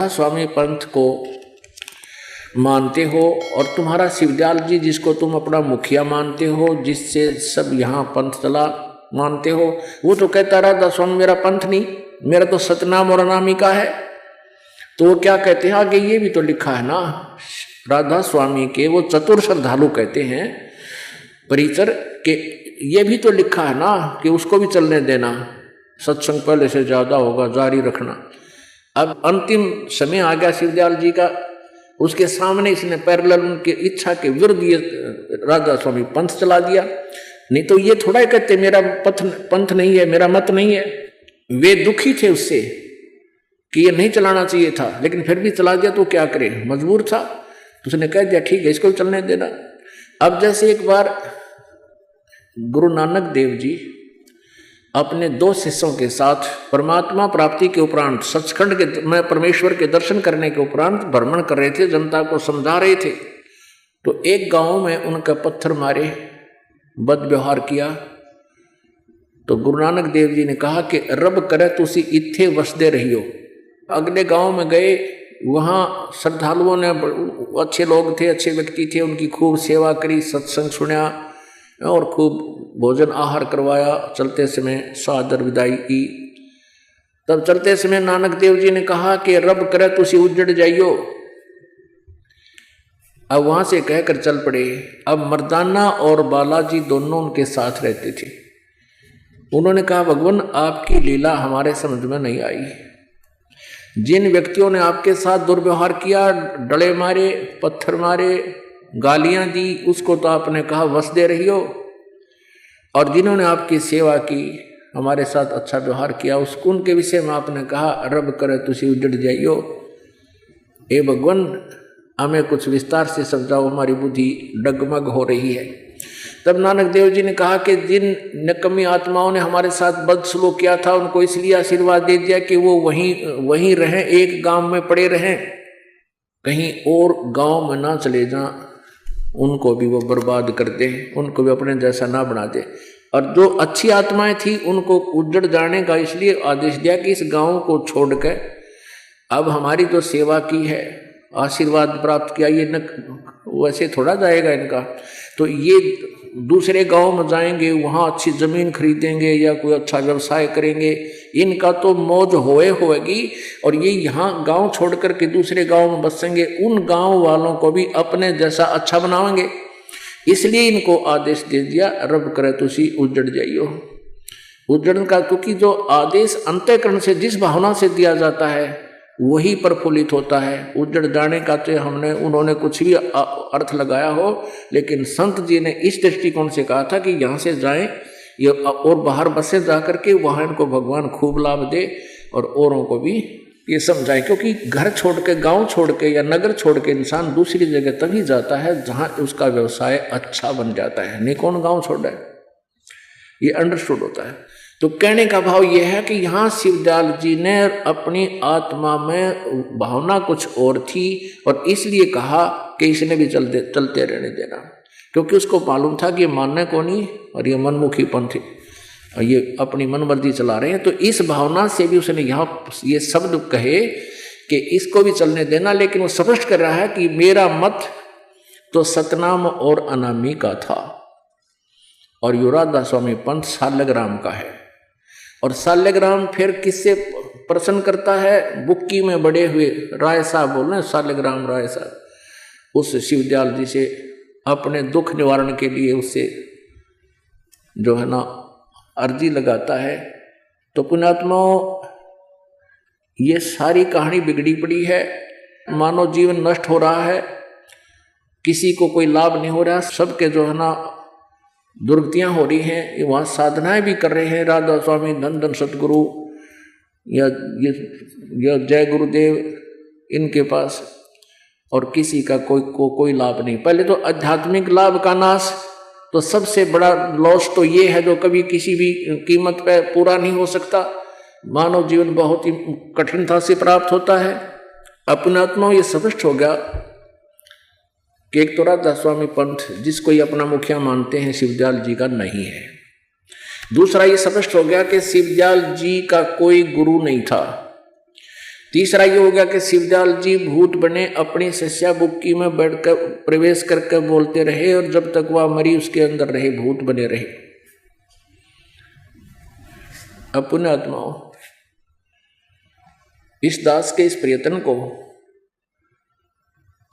स्वामी पंथ को मानते हो और तुम्हारा शिवदयाल जी जिसको तुम अपना मुखिया मानते हो, जिससे सब यहाँ पंथ चला मानते हो, वो तो कहता राधा स्वामी मेरा पंथ नहीं, मेरा तो सतनाम और अनामिका है। तो वो क्या कहते हैं आगे, ये भी तो लिखा है ना राधा स्वामी के वो चतुर श्रद्धालु कहते हैं परिचर के, ये भी तो लिखा है ना कि उसको भी चलने देना, सत्संग पहले से ज्यादा होगा, जारी रखना। अब अंतिम समय आ गया शिवदयाल जी का, उसके सामने इसने पैरेलल उनकी इच्छा के विरुद्ध ये राधा स्वामी पंथ चला दिया। नहीं तो ये थोड़ा ही कहते मेरा पंथ नहीं है, मेरा मत नहीं है। वे दुखी थे उससे कि ये नहीं चलाना चाहिए था, लेकिन फिर भी चला दिया तो क्या करे, मजबूर था। तो उसने कह दिया ठीक है, इसको चलने देना। अब जैसे एक बार गुरु नानक देव जी अपने 2 शिष्यों के साथ परमात्मा प्राप्ति के उपरांत सचखंड के में परमेश्वर के दर्शन करने के उपरांत भ्रमण कर रहे थे, जनता को समझा रहे थे। तो एक गांव में उनका पत्थर मारे, बद व्यवहार किया। तो गुरु नानक देव जी ने कहा कि रब करे तुसी इत्थे वसदे रहियो। अगले गांव में गए, वहाँ श्रद्धालुओं ने, अच्छे लोग थे, अच्छे व्यक्ति थे, उनकी खूब सेवा करी, सत्संग सुना और खूब भोजन आहार करवाया। चलते समय सादर विदाई की। तब चलते समय नानक देव जी ने कहा कि रब करे तुसी उजड़ जाइयो। अब वहां से कहकर चल पड़े। अब मर्दाना और बालाजी दोनों उनके साथ रहते थे। उन्होंने कहा भगवान आपकी लीला हमारे समझ में नहीं आई। जिन व्यक्तियों ने आपके साथ दुर्व्यवहार किया, डले मारे, पत्थर मारे, गालियां दी, उसको तो आपने कहा वसदे रहियो, और जिन्होंने आपकी सेवा की, हमारे साथ अच्छा व्यवहार किया, उसको उनके विषय में आपने कहा रब करे तुसी उजड़ जाइयो। ए भगवान हमें कुछ विस्तार से समझाओ, हमारी बुद्धि डगमग हो रही है। तब नानक देव जी ने कहा कि जिन निकम्मी आत्माओं ने हमारे साथ बदसलूक किया था, उनको इसलिए आशीर्वाद दे दिया कि वो वहीं रहें, एक गांव में पड़े रहें, कहीं और गांव में ना चले जाएं, उनको भी वो बर्बाद कर दे, उनको भी अपने जैसा ना बना दे। और जो अच्छी आत्माएं थी उनको उजड़ जाने का इसलिए आदेश दिया कि इस गांव को छोड़कर अब हमारी जो सेवा की है, आशीर्वाद प्राप्त किया, ये न वैसे थोड़ा जाएगा इनका। तो ये दूसरे गांव में जाएंगे, वहाँ अच्छी ज़मीन खरीदेंगे या कोई अच्छा व्यवसाय करेंगे, इनका तो मौज होएगी। और ये यहाँ गांव छोड़ कर के दूसरे गांव में बसेंगे, उन गांव वालों को भी अपने जैसा अच्छा बनाएंगे। इसलिए इनको आदेश दे दिया रब करे तुसी उजड़ जाइयो। उजड़न का, क्योंकि जो आदेश अंतःकरण से जिस भावना से दिया जाता है वही प्रफुल्लित होता है। उजड़ जाने का तो उन्होंने कुछ भी अर्थ लगाया हो, लेकिन संत जी ने इस दृष्टिकोण से कहा था कि यहाँ से जाएं ये और बाहर बसे जा करके वहाँ इनको भगवान खूब लाभ दे और औरों को भी ये समझाए। क्योंकि घर छोड़ के, गाँव छोड़ के या नगर छोड़ के इंसान दूसरी जगह तभी जाता है जहाँ उसका व्यवसाय अच्छा बन जाता है, नहीं कौन गाँव छोड़ रहा है, ये अंडरस्टूड होता है। तो कहने का भाव यह है कि यहाँ शिवदयाल जी ने अपनी आत्मा में भावना कुछ और थी और इसलिए कहा कि इसने भी चलते रहने देना, क्योंकि उसको मालूम था कि ये मानने को नहीं और ये मनमुखी पंथ और ये अपनी मनमर्जी चला रहे हैं। तो इस भावना से भी उसने यहाँ ये शब्द कहे कि इसको भी चलने देना, लेकिन वो स्पष्ट कर रहा है कि मेरा मत तो सतनाम और अनामी का था और यो राधा स्वामी पंथ सालग्राम का है। और सालग्राम फिर किससे प्रसन्न करता है, बुक्की में बड़े हुए राय साहब बोल रहे हैं, सालग्राम राय साहब उस शिवदयाल जी से अपने दुख निवारण के लिए उससे जो है ना अर्जी लगाता है। तो पुण्यात्माओं, ये सारी कहानी बिगड़ी पड़ी है, मानव जीवन नष्ट हो रहा है, किसी को कोई लाभ नहीं हो रहा, सबके जो है ना दुर्गतियाँ हो रही हैं। ये वहाँ साधनाएं भी कर रहे हैं राधा स्वामी, धन धन सतगुरु या जय गुरुदेव इनके पास, और किसी का कोई लाभ नहीं। पहले तो आध्यात्मिक लाभ का नाश, तो सबसे बड़ा लॉस तो ये है जो कभी किसी भी कीमत पे पूरा नहीं हो सकता। मानव जीवन बहुत ही कठिनता से प्राप्त होता है। अपने आत्मा ये स्पष्ट हो गया कि एक तो राधा स्वामी पंथ जिसको ये अपना मुखिया मानते हैं शिवदयाल जी का नहीं है। दूसरा ये स्पष्ट हो गया कि शिवदयाल जी का कोई गुरु नहीं था। तीसरा ये हो गया कि शिवदयाल जी भूत बने, अपनी शिष्या बुक्की में बैठकर प्रवेश करके बोलते रहे और जब तक वह मरी उसके अंदर रहे, भूत बने रहे। अब पुण्य आत्माओं, इस दास के इस प्रयत्न को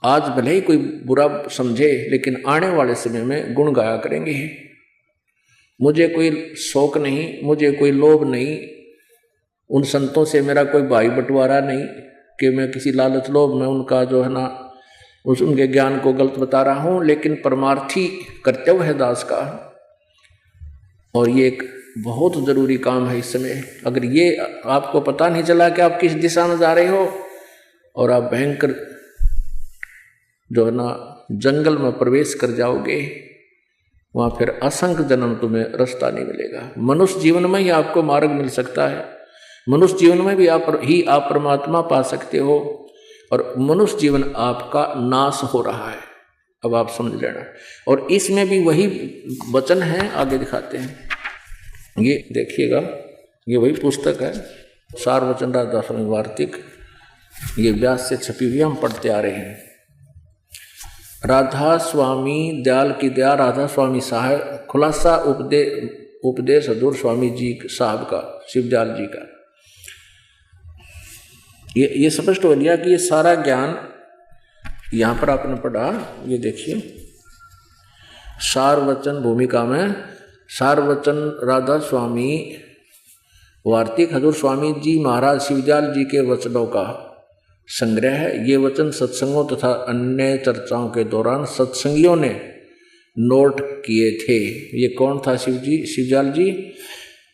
आज भले ही कोई बुरा समझे, लेकिन आने वाले समय में गुण गाया करेंगे। मुझे कोई शौक नहीं, मुझे कोई लोभ नहीं, उन संतों से मेरा कोई भाई बंटवारा नहीं कि मैं किसी लालच लोभ में उनका जो है ना उनके ज्ञान को गलत बता रहा हूँ, लेकिन परमार्थी कर्तव्य है दास का, और ये एक बहुत जरूरी काम है इस समय। अगर ये आपको पता नहीं चला कि आप किस दिशा में जा रहे हो और आप भयंकर जो है ना जंगल में प्रवेश कर जाओगे, वहाँ फिर असंख्य जन्म तुम्हें रास्ता नहीं मिलेगा। मनुष्य जीवन में ही आपको मार्ग मिल सकता है, मनुष्य जीवन में भी आप परमात्मा पा सकते हो, और मनुष्य जीवन आपका नाश हो रहा है। अब आप समझ लेना। और इसमें भी वही वचन है, आगे दिखाते हैं, ये देखिएगा, ये वही पुस्तक है सार वचन राधा स्वामी वार्तिक, ये व्यास से छपी हुई हम पढ़ते आ रहे हैं। राधा स्वामी दयाल की दया, राधा स्वामी साहब, खुलासा उपदेश हजूर स्वामी जी साहब का, शिवदयाल जी का। ये स्पष्ट हो गया कि ये सारा ज्ञान यहाँ पर आपने पढ़ा। ये देखिए सार वचन भूमिका में सार वचन राधा स्वामी वार्तिक हजूर स्वामी जी महाराज शिवदयाल जी के वचनों का संग्रह है। ये वचन सत्संगों तथा अन्य चर्चाओं के दौरान सत्संगियों ने नोट किए थे। ये कौन था? शिवदयाल जी।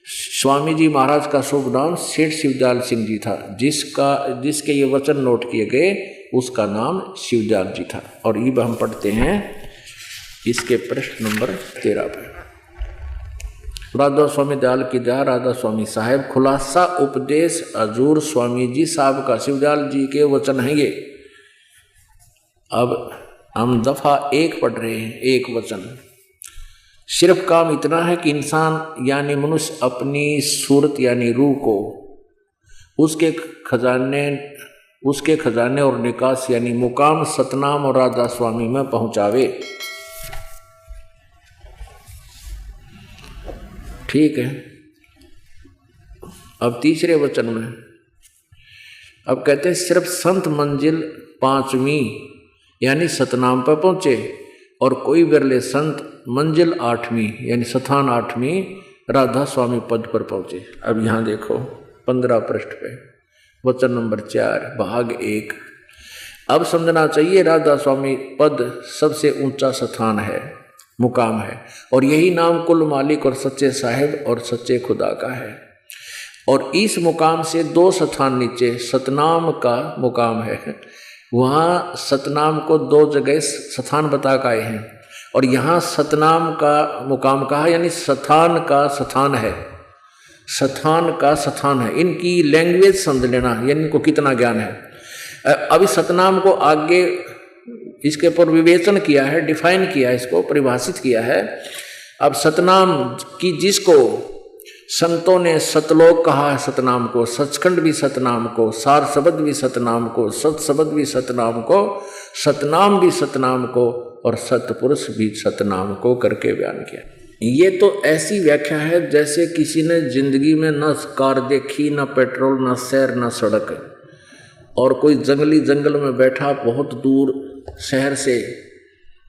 स्वामी जी महाराज का शुभ नाम सेठ शिवदयाल सिंह जी था, जिसके ये वचन नोट किए गए उसका नाम शिवदयाल जी था। और ये हम पढ़ते हैं इसके पृष्ठ नंबर 13 पे। राधा स्वामी दयाल की दया, राधा स्वामी साहेब, खुलासा उपदेश हजूर स्वामी जी साहब का, शिवदयाल जी के वचन हैं ये। अब हम दफा 1 पढ़ रहे हैं, एक वचन। सिर्फ काम इतना है कि इंसान यानी मनुष्य अपनी सूरत यानी रूह को उसके खजाने और निकास यानी मुकाम सतनाम और राधा स्वामी में पहुंचावे। ठीक है। अब तीसरे वचन में अब कहते हैं सिर्फ संत मंजिल 5वीं यानी सतनाम पर पहुंचे, और कोई बिरले संत मंजिल 8वीं यानी स्थान 8वीं राधा स्वामी पद पर पहुंचे। अब यहाँ देखो 15 पृष्ठ पे वचन नंबर 4 भाग 1। अब समझना चाहिए राधा स्वामी पद सबसे ऊंचा स्थान है, मुकाम है, और यही नाम कुल मालिक और सच्चे साहिब और सच्चे खुदा का है। और इस मुकाम से 2 स्थान नीचे सतनाम का मुकाम है। वहाँ सतनाम को 2 जगह स्थान बता के आए हैं, और यहाँ सतनाम का मुकाम कहा, यानी स्थान का स्थान है, स्थान का स्थान है। इनकी लैंग्वेज समझ लेना, यानी इनको कितना ज्ञान है। अभी सतनाम को आगे इसके ऊपर विवेचन किया है, डिफाइन किया है, इसको परिभाषित किया है। अब सतनाम की जिसको संतों ने सतलोक कहा है, सतनाम को, सचखंड भी सतनाम को, सार शब्द भी सतनाम को, सत शब्द भी सतनाम को, सतनाम भी सतनाम को, और सतपुरुष भी सतनाम को करके बयान किया। ये तो ऐसी व्याख्या है जैसे किसी ने जिंदगी में न कार देखी, न पेट्रोल, न शहर, न सड़क, और कोई जंगल में बैठा, बहुत दूर शहर से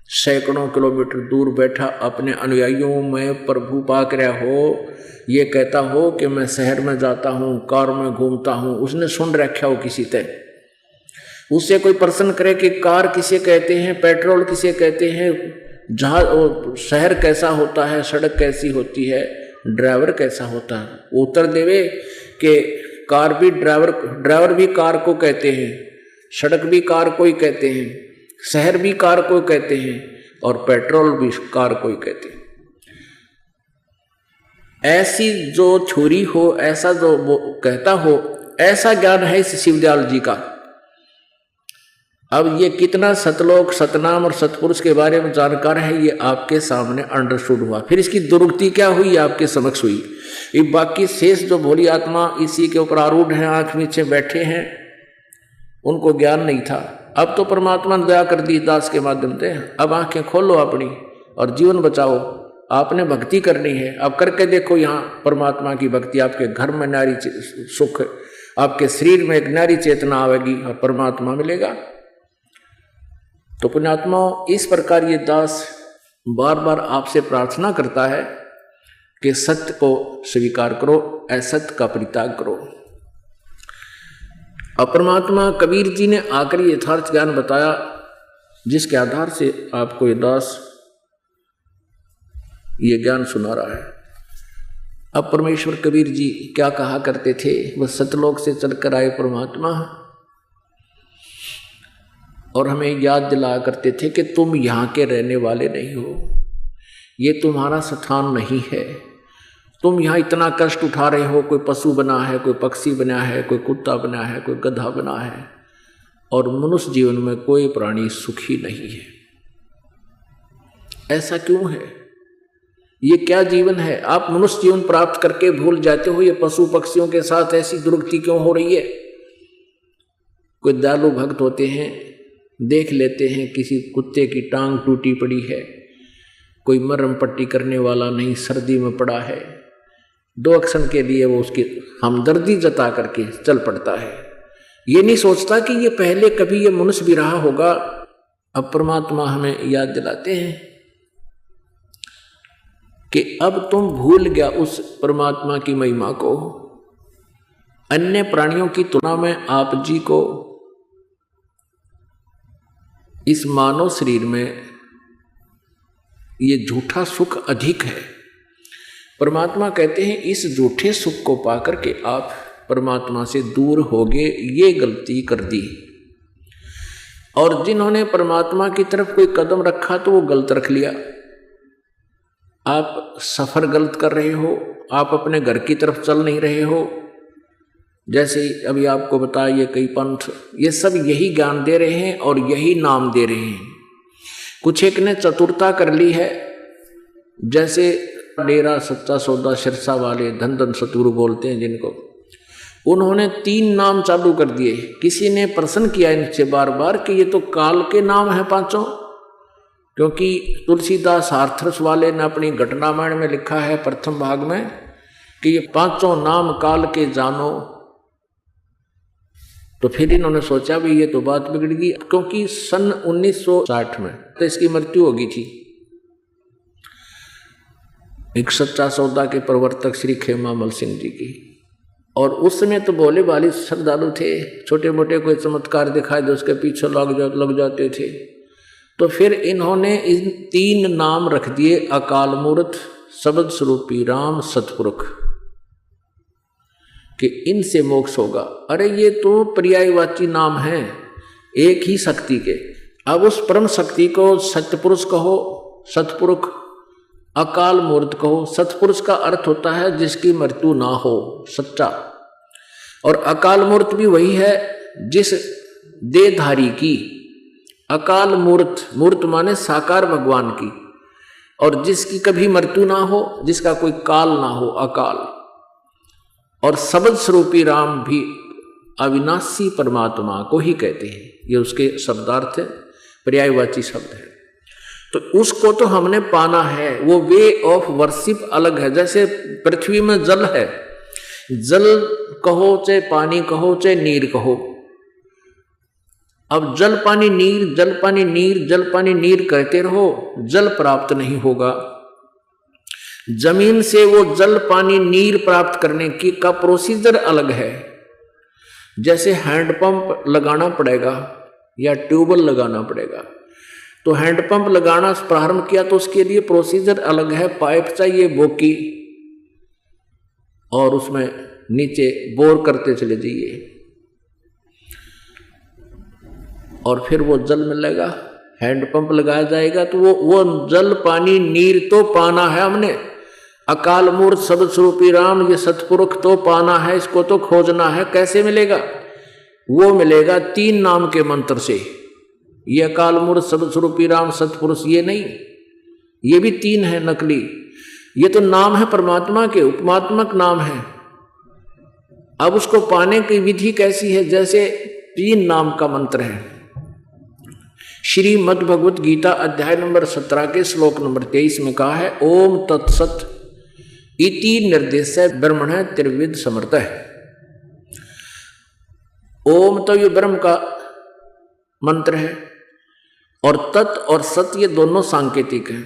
सैकड़ों किलोमीटर दूर बैठा, अपने अनुयायियों में प्रभु पाक रहा हो, ये कहता हो कि मैं शहर में जाता हूँ, कार में घूमता हूँ। उसने सुन रखा हो किसी तय, उससे कोई प्रश्न करे कि कार किसे कहते हैं, पेट्रोल किसे कहते हैं, जहाज शहर कैसा होता है, सड़क कैसी होती है, ड्राइवर कैसा होता है, उत्तर देवे कि कार भी ड्राइवर भी कार को कहते हैं, सड़क भी कार को ही कहते हैं, शहर भी कार को कहते हैं, और पेट्रोल भी कार को ही कहते हैं। ऐसी जो छोरी हो, ऐसा जो वो कहता हो, ऐसा ज्ञान है इस शिवदयाल जी का। अब ये कितना सतलोक, सतनाम और सतपुरुष के बारे में जानकार है, ये आपके सामने अंडरस्टूड हुआ। फिर इसकी दुर्गति क्या हुई, आपके समक्ष हुई। ये बाकी शेष जो भोली आत्मा इसी के ऊपर आरूढ़ हैं, आंख नीचे बैठे हैं, उनको ज्ञान नहीं था। अब तो परमात्मा ने दया कर दी दास के माध्यम से, अब आंखें खोलो अपनी और जीवन बचाओ। आपने भक्ति करनी है, अब करके देखो। यहाँ परमात्मा की भक्ति, आपके घर में नारी सुख, आपके शरीर में एक नारी चेतना आवेगी और परमात्मा मिलेगा। तो पुण्यात्माओं, इस प्रकार ये दास बार बार आपसे प्रार्थना करता है कि सत्य को स्वीकार करो, असत्य का परित्याग करो। अब परमात्मा कबीर जी ने आखिरी यथार्थ ज्ञान बताया, जिसके आधार से आपको ये दास ये ज्ञान सुना रहा है। अब परमेश्वर कबीर जी क्या कहा करते थे? वह सतलोक से चलकर आए परमात्मा और हमें याद दिलाया करते थे कि तुम यहाँ के रहने वाले नहीं हो, ये तुम्हारा स्थान नहीं है। तुम यहाँ इतना कष्ट उठा रहे हो, कोई पशु बना है, कोई पक्षी बना है, कोई कुत्ता बना है, कोई गधा बना है, और मनुष्य जीवन में कोई प्राणी सुखी नहीं है। ऐसा क्यों है? ये क्या जीवन है? आप मनुष्य जीवन प्राप्त करके भूल जाते हो, ये पशु पक्षियों के साथ ऐसी दुर्गति क्यों हो रही है? कोई दयालु भक्त होते हैं, देख लेते हैं किसी कुत्ते की टांग टूटी पड़ी है, कोई मरहम पट्टी करने वाला नहीं, सर्दी में पड़ा है, 2 अक्षण के लिए वो उसकी हमदर्दी जता करके चल पड़ता है। ये नहीं सोचता कि ये पहले कभी ये मनुष्य भी रहा होगा। अब परमात्मा हमें याद दिलाते हैं कि अब तुम भूल गया उस परमात्मा की महिमा को। अन्य प्राणियों की तुलना में आप जी को इस मानव शरीर में ये झूठा सुख अधिक है। परमात्मा कहते हैं इस झूठे सुख को पाकर के आप परमात्मा से दूर हो गए, ये गलती कर दी। और जिन्होंने परमात्मा की तरफ कोई कदम रखा तो वो गलत रख लिया। आप सफर गलत कर रहे हो, आप अपने घर की तरफ चल नहीं रहे हो। जैसे अभी आपको बताइए कई पंथ ये सब यही ज्ञान दे रहे हैं और यही नाम दे रहे हैं। कुछ एक ने चतुरता कर ली है, जैसे डेरा सच्चा सौदा सिरसा वाले धन धन सतगुरु बोलते हैं जिनको, उन्होंने 3 नाम चालू कर दिए। किसी ने प्रश्न किया इनसे बार बार कि ये तो काल के नाम है 5, क्योंकि तुलसीदास हाथरस वाले ने अपनी घटनामण में लिखा है प्रथम भाग में कि ये 5 नाम काल के जानो। तो फिर इन्होंने सोचा भी ये तो बात बिगड़ गई, क्योंकि सन 1960 में तो इसकी मृत्यु हो गई थी। एक सच्चा सौदा के प्रवर्तक श्री खेमा मल सिंह जी की, और उस समय तो भोले भाले श्रद्धालु थे, छोटे मोटे कोई चमत्कार दिखाए तो उसके पीछे लग जाते थे। तो फिर इन्होंने इन 3 नाम रख दिए, अकाल मूर्त, शब्द स्वरूपी राम, सतपुरुष, कि इनसे मोक्ष होगा। अरे ये तो पर्यायवाची नाम है एक ही शक्ति के। अब उस परम शक्ति को सत्यपुरुष कहो, सतपुरुष, अकाल मूर्त कहो। सतपुरुष का अर्थ होता है जिसकी मृत्यु ना हो, सच्चा। और अकाल मूर्त भी वही है जिस देहधारी की, अकाल मूर्त, मूर्त माने साकार भगवान की, और जिसकी कभी मृत्यु ना हो, जिसका कोई काल ना हो, अकाल। और शब्द स्वरूपी राम भी अविनाशी परमात्मा को ही कहते हैं, ये उसके शब्दार्थ है, पर्यायवाची शब्द है। तो उसको तो हमने पाना है। वो वे ऑफ वर्शिप अलग है। जैसे पृथ्वी में जल है, जल कहो चाहे पानी कहो चाहे नीर कहो। अब जल पानी नीर, जल पानी नीर, जल पानी नीर कहते रहो, जल प्राप्त नहीं होगा। जमीन से वो जल पानी नीर प्राप्त करने की का प्रोसीजर अलग है। जैसे हैंडपंप लगाना पड़ेगा या ट्यूबवेल लगाना पड़ेगा, तो हैंडपंप लगाना प्रारंभ किया तो उसके लिए प्रोसीजर अलग है। पाइप चाहिए, बोकी, और उसमें नीचे बोर करते चले जाइए और फिर वो जल मिलेगा। हैंडपंप लगाया जाएगा तो वो जल पानी नीर तो पाना है हमने। अकाल मूर्त शब्द स्वरूपी राम, ये सतपुरुष तो पाना है, इसको तो खोजना है। कैसे मिलेगा? वो मिलेगा 3 नाम के मंत्र से। ये अकाल मूर्त शब्द स्वरूपी राम सतपुरुष ये नहीं, ये भी 3 है नकली। ये तो नाम है परमात्मा के, उपमात्मक नाम है। अब उसको पाने की विधि कैसी है? जैसे तीन नाम का मंत्र है। श्रीमद् भगवत गीता अध्याय नंबर 17 के श्लोक नंबर 23 में कहा है, ओम तत्सत इति निर्देश ब्रह्मण त्रिविध समर्थ है। ओम तो ये ब्रह्म का मंत्र है और तत् और सत ये दोनों सांकेतिक हैं।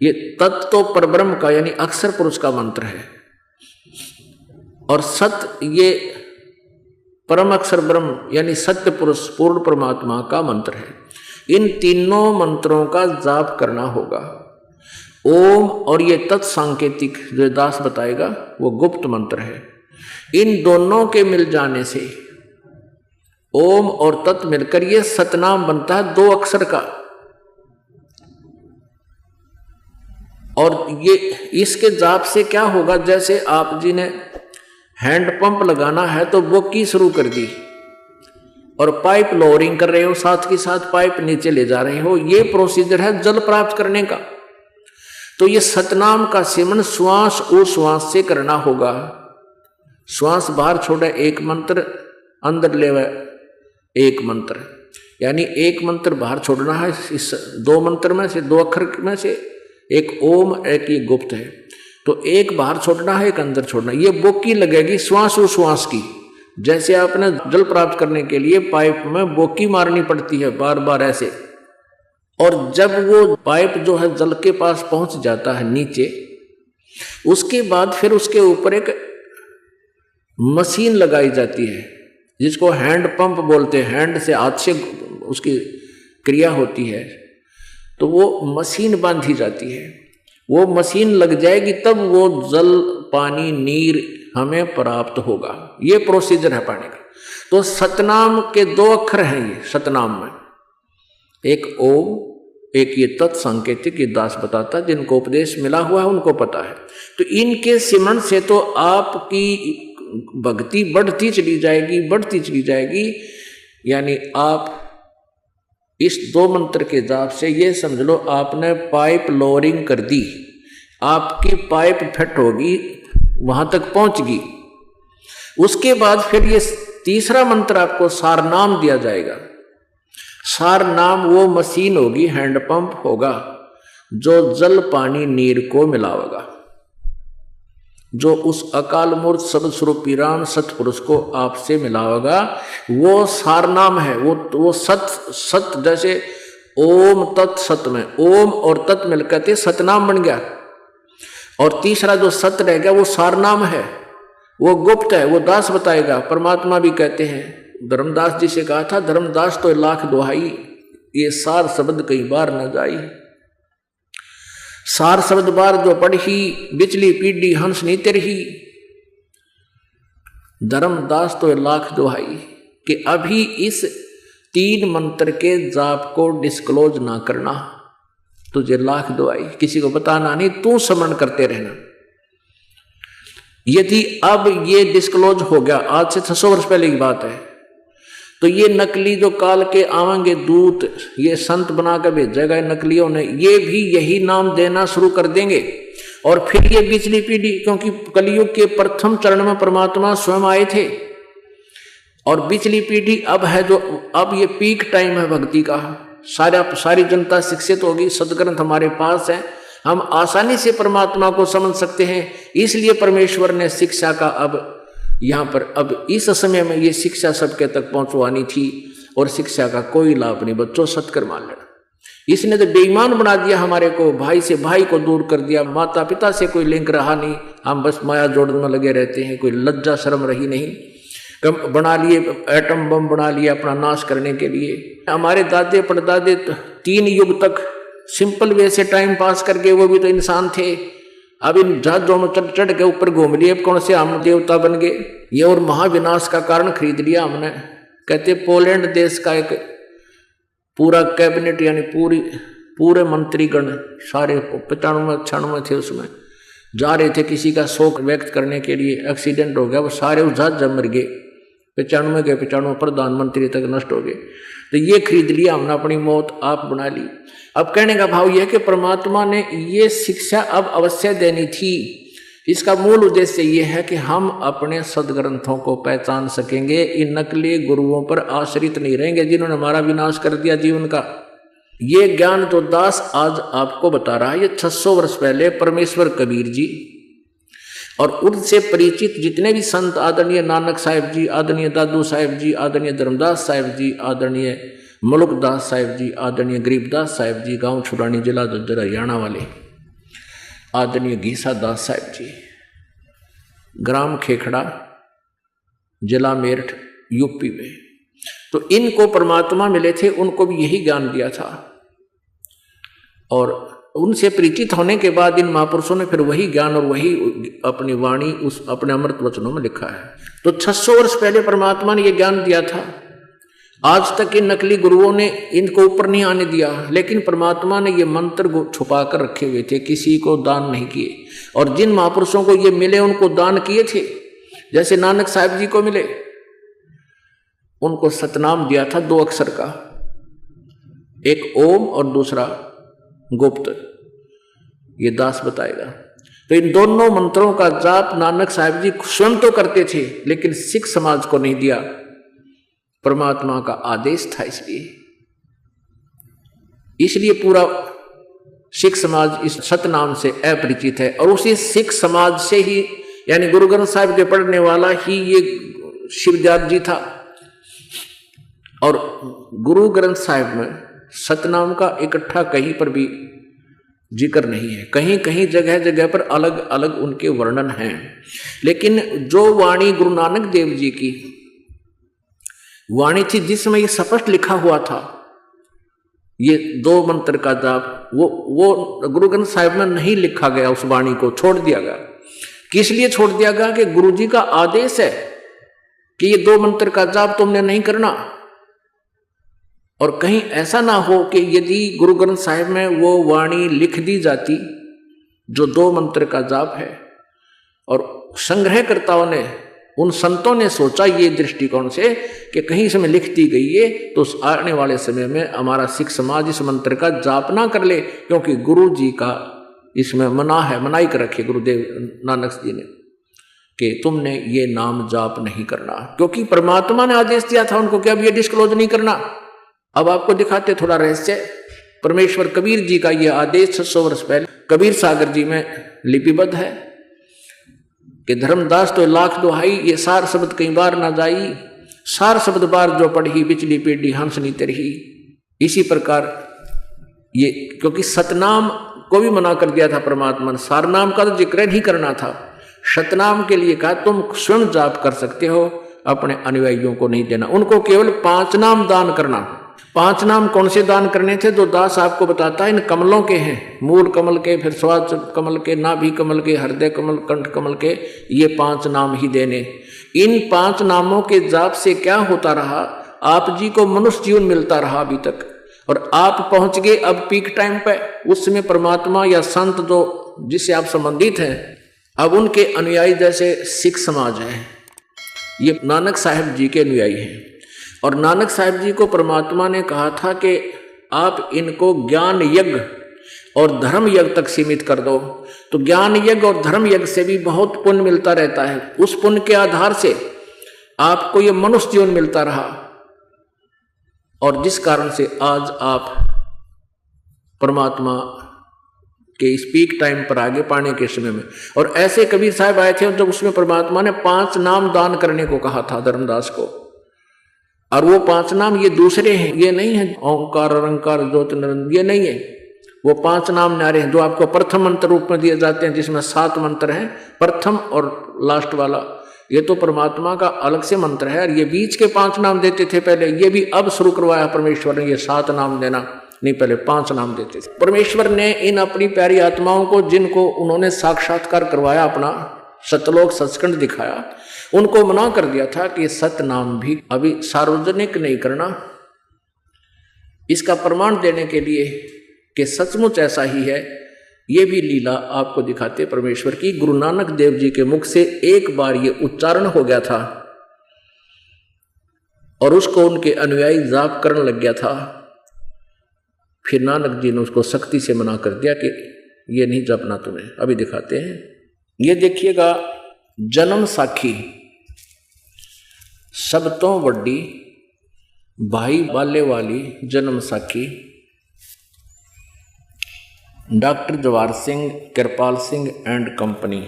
ये तत् तो परब्रह्म का यानी अक्षर पुरुष का मंत्र है और सत ये परम अक्षर ब्रह्म यानी सत्य पुरुष पूर्ण परमात्मा का मंत्र है। इन तीनों मंत्रों का जाप करना होगा। ओम और ये तत्सांकेतिक जो दास बताएगा वो गुप्त मंत्र है। इन दोनों के मिल जाने से ओम और तत् मिलकर ये सतनाम बनता है, 2 अक्षर का। और ये इसके जाप से क्या होगा, जैसे आप जी ने हैंडपंप लगाना है तो वो की शुरू कर दी और पाइप लोअरिंग कर रहे हो, साथ के साथ पाइप नीचे ले जा रहे हो, ये प्रोसीजर है जल प्राप्त करने का। तो ये सतनाम का सेवन श्वास उश्वास से करना होगा। श्वास बाहर छोड़े एक मंत्र, अंदर ले एक मंत्र, यानी एक मंत्र बाहर छोड़ना है। इस 2 मंत्र में से 2 अक्षर में से एक ओम एक ये गुप्त है, तो एक बाहर छोड़ना है एक अंदर छोड़ना। ये बोकी लगेगी श्वास उश्वास की, जैसे आपने जल प्राप्त करने के लिए पाइप में बोकी मारनी पड़ती है बार बार ऐसे। और जब वो पाइप जो है जल के पास पहुंच जाता है नीचे, उसके बाद फिर उसके ऊपर एक मशीन लगाई जाती है जिसको हैंड पंप बोलते हैं। हैंड से हाथ से उसकी क्रिया होती है, तो वो मशीन बांधी जाती है। वो मशीन लग जाएगी तब वो जल पानी नीर हमें प्राप्त होगा। ये प्रोसीजर है पाने का। तो सतनाम के 2 अक्षर हैं ये सतनाम में, एक ओम एक ये तत्संकेतिक। ये दास बताता, जिनको उपदेश मिला हुआ है उनको पता है। तो इनके सिमरण से तो आपकी भक्ति बढ़ती चली जाएगी। यानी आप इस 2 मंत्र के जाप से ये समझ लो आपने पाइप लोअरिंग कर दी, आपकी पाइप फिट होगी, वहां तक पहुंचगी। उसके बाद फिर ये तीसरा मंत्र आपको सारनाम दिया जाएगा। सारनाम वो मशीन होगी, हैंडपंप होगा जो जल पानी नीर को मिलावेगा, जो उस अकाल मूर्त सद स्वरूपी राम सतपुरुष को आपसे मिलावेगा। वो सारनाम है। वो सत जैसे ओम तत् सत में ओम और तत् मिलकर के सतनाम बन गया। और तीसरा जो सत रह गया वो सारनाम है, वो गुप्त है, वो दास बताएगा। परमात्मा भी कहते हैं, धर्मदास जी से कहा था, धर्मदास तो 1,00,000 दुहाई, ये सार शब्द कई बार न जाई। सार शब्द बार जो पढ़ी, बिचली पीढ़ी हंस नहीं तेरही। धर्मदास तो 1,00,000 दुहाई कि अभी इस 3 मंत्र के जाप को डिस्क्लोज ना करना, तुझे 1,00,000 दुहाई, किसी को बताना नहीं, तू स्मरण करते रहना। यदि अब ये डिस्क्लोज हो गया, आज से 600 वर्ष पहले की बात है, तो ये नकली जो काल के आवेंगे दूत, ये संत बना कर भेजेगा नकलियों ने, ये भी यही नाम देना शुरू कर देंगे। और फिर ये पिछली पीढ़ी, क्योंकि कलयुग के प्रथम चरण में परमात्मा स्वयं आए थे और पिछली पीढ़ी अब है, जो अब ये पीक टाइम है भक्ति का। सारी जनता शिक्षित होगी, सदग्रंथ हमारे पास है, हम आसानी से परमात्मा को समझ सकते हैं। इसलिए परमेश्वर ने शिक्षा का अब यहाँ पर अब इस समय में ये शिक्षा सबके तक पहुंचवानी थी, और शिक्षा का कोई लाभ नहीं। बच्चों सत्कर मान लेना, इसने तो बेईमान बना दिया हमारे को, भाई से भाई को दूर कर दिया, माता पिता से कोई लिंक रहा नहीं, हम बस माया जोड़ने में लगे रहते हैं, कोई लज्जा शर्म रही नहीं। कम बना लिए, एटम बम बना लिया अपना नाश करने के लिए। हमारे दादे परदादे 3 युग तक सिंपल वे से टाइम पास करके, वो भी तो इंसान थे। अब इन जहाजों में चढ़ के ऊपर घूम लिए, कौन से हम देवता बन गए। ये और महाविनाश का कारण खरीद लिया हमने। कहते पोलैंड देश का एक पूरा कैबिनेट, यानी पूरे मंत्रीगण सारे 95-96 थे, उसमें जा रहे थे किसी का शोक व्यक्त करने के लिए, एक्सीडेंट हो गया, वो सारे उस जहाज मर गए। 95 के 95 प्रधानमंत्री तक नष्ट हो गए। तो ये खरीद लिया हमने, अपनी मौत आप बना ली। अब कहने का भाव यह है कि परमात्मा ने ये शिक्षा अब अवश्य देनी थी इसका मूल उद्देश्य ये है कि हम अपने सदग्रंथों को पहचान सकेंगे, इन नकली गुरुओं पर आश्रित नहीं रहेंगे जिन्होंने हमारा विनाश कर दिया जीवन का। ये ज्ञान जो दास आज आपको बता रहा है, ये 600 वर्ष पहले परमेश्वर कबीर जी और उनसे परिचित जितने भी संत, आदरणीय नानक साहिब जी, आदरणीय दादू साहिब जी, आदरणीय धर्मदास साहिब जी, आदरणीय मुल्कदास साहिब जी, आदरणीय गरीबदास साहिब जी, गांव छुड़ानी, जिला झज्जर हरियाणा वाले, आदरणीय घीसा दास साहिब जी, ग्राम खेखड़ा, जिला मेरठ, यूपी में, तो इनको परमात्मा मिले थे, उनको भी यही ज्ञान दिया था। और उनसे परिचित होने के बाद इन महापुरुषों ने फिर वही ज्ञान और वही अपनी वाणी उस अपने अमृत वचनों में लिखा है। तो 600 वर्ष पहले परमात्मा ने यह ज्ञान दिया था। आज तक इन नकली गुरुओं ने इनको ऊपर नहीं आने दिया, लेकिन परमात्मा ने ये मंत्र छुपा कर रखे हुए थे, किसी को दान नहीं किए। और जिन महापुरुषों को ये मिले उनको दान किए थे, जैसे नानक साहिब जी को मिले, उनको सतनाम दिया था 2 अक्षर का, एक ओम और दूसरा गुप्त, ये दास बताएगा। तो इन दोनों मंत्रों का जाप नानक साहिब जी स्वयं तो करते थे, लेकिन सिख समाज को नहीं दिया, परमात्मा का आदेश था। इसलिए पूरा सिख समाज इस सतनाम से अपरिचित है। और उसी सिख समाज से ही, यानी गुरु ग्रंथ साहिब के पढ़ने वाला ही ये शिवजात जी था। और गुरु ग्रंथ साहिब में सतनाम का इकट्ठा कहीं पर भी जिक्र नहीं है, कहीं कहीं जगह जगह पर अलग अलग उनके वर्णन हैं। लेकिन जो वाणी गुरु नानक देव जी की वाणी थी, जिसमें ये स्पष्ट लिखा हुआ था ये 2 मंत्र का जाप, वो गुरु ग्रंथ साहिब में नहीं लिखा गया, उस वाणी को छोड़ दिया गया। किस लिए छोड़ दिया गया? कि गुरु जी का आदेश है कि ये 2 मंत्र का जाप तुमने नहीं करना। और कहीं ऐसा ना हो कि यदि गुरु ग्रंथ साहिब में वो वाणी लिख दी जाती जो 2 मंत्र का जाप है, और संग्रहकर्ताओं ने, उन संतों ने सोचा ये दृष्टिकोण से कि कहीं इसमें लिख दी गई है तो आने वाले समय में हमारा सिख समाज इस मंत्र का जाप ना कर ले, क्योंकि गुरु जी का इसमें मना है, मनाही कर रखी गुरुदेव नानक जी ने कि तुमने ये नाम जाप नहीं करना, क्योंकि परमात्मा ने आदेश दिया था उनको कि अब ये डिस्क्लोज नहीं करना। अब आपको दिखाते थोड़ा रहस्य। परमेश्वर कबीर जी का यह आदेश 600 वर्ष पहले कबीर सागर जी में लिपिबद्ध है कि धर्मदास तो लाख दुहाई, ये सार शब्द कई बार ना जाई, सार शब्द बार जो पढ़ी, बिचली पीढ़ी हंसनी तरही। इसी प्रकार ये, क्योंकि सतनाम को भी मना कर दिया था परमात्मा ने, सार नाम का तो जिक्र नहीं करना था, सतनाम के लिए कहा तुम स्वयं जाप कर सकते हो, अपने अनुयायियों को नहीं देना। उनको केवल 5 नाम दान करना। 5 नाम कौन से दान करने थे? जो दास आपको बताता है इन कमलों के हैं, मूल कमल के, फिर स्वाद कमल के, नाभि कमल के, हृदय कमल, कंठ कमल के, ये 5 नाम ही देने। इन 5 नामों के जाप से क्या होता रहा? आप जी को मनुष्य जीवन मिलता रहा अभी तक, और आप पहुंच गए अब पीक टाइम पे। उस समय परमात्मा या संत जो जिससे आप संबंधित हैं, अब उनके अनुयायी जैसे सिख समाज है, ये नानक साहिब जी के अनुयायी हैं। और नानक साहिब जी को परमात्मा ने कहा था कि आप इनको ज्ञान यज्ञ और धर्म यज्ञ तक सीमित कर दो। तो ज्ञान यज्ञ और धर्म यज्ञ से भी बहुत पुण्य मिलता रहता है, उस पुण्य के आधार से आपको ये मनुष्य जीवन मिलता रहा, और जिस कारण से आज आप परमात्मा के इस पीक टाइम पर आगे पाने के समय में। और ऐसे कबीर साहब आए थे जब उसमें परमात्मा ने 5 नाम दान करने को कहा था धर्मदास को, और वो 5 नाम ये दूसरे हैं, ये नहीं है ओंकार अरंकार ज्योत निरंजन, ये नहीं है। वो 5 नाम न्यारे हैं जो आपको प्रथम मंत्र रूप में दिए जाते हैं, जिसमें 7 मंत्र हैं। प्रथम और लास्ट वाला ये तो परमात्मा का अलग से मंत्र है, और ये बीच के 5 नाम देते थे पहले, ये भी अब शुरू करवाया परमेश्वर ने, ये 7 नाम देना नहीं, पहले 5 नाम देते थे। परमेश्वर ने इन अपनी प्यारी आत्माओं को, जिनको उन्होंने साक्षात्कार करवाया, अपना सतलोक सचखंड दिखाया, उनको मना कर दिया था कि सतनाम भी अभी सार्वजनिक नहीं करना। इसका प्रमाण देने के लिए कि सचमुच ऐसा ही है, ये भी लीला आपको दिखाते परमेश्वर की। गुरु नानक देव जी के मुख से एक बार ये उच्चारण हो गया था और उसको उनके अनुयायी जाप करने लग गया था। फिर नानक जी ने उसको सख्ती से मना कर दिया कि ये नहीं जपना तुम्हें। अभी दिखाते हैं। ये देखिएगा, जन्म साखी सब तो वड्डी भाई बाले वाली जन्म साखी doctor Jawahar Singh, Kripal Singh and company.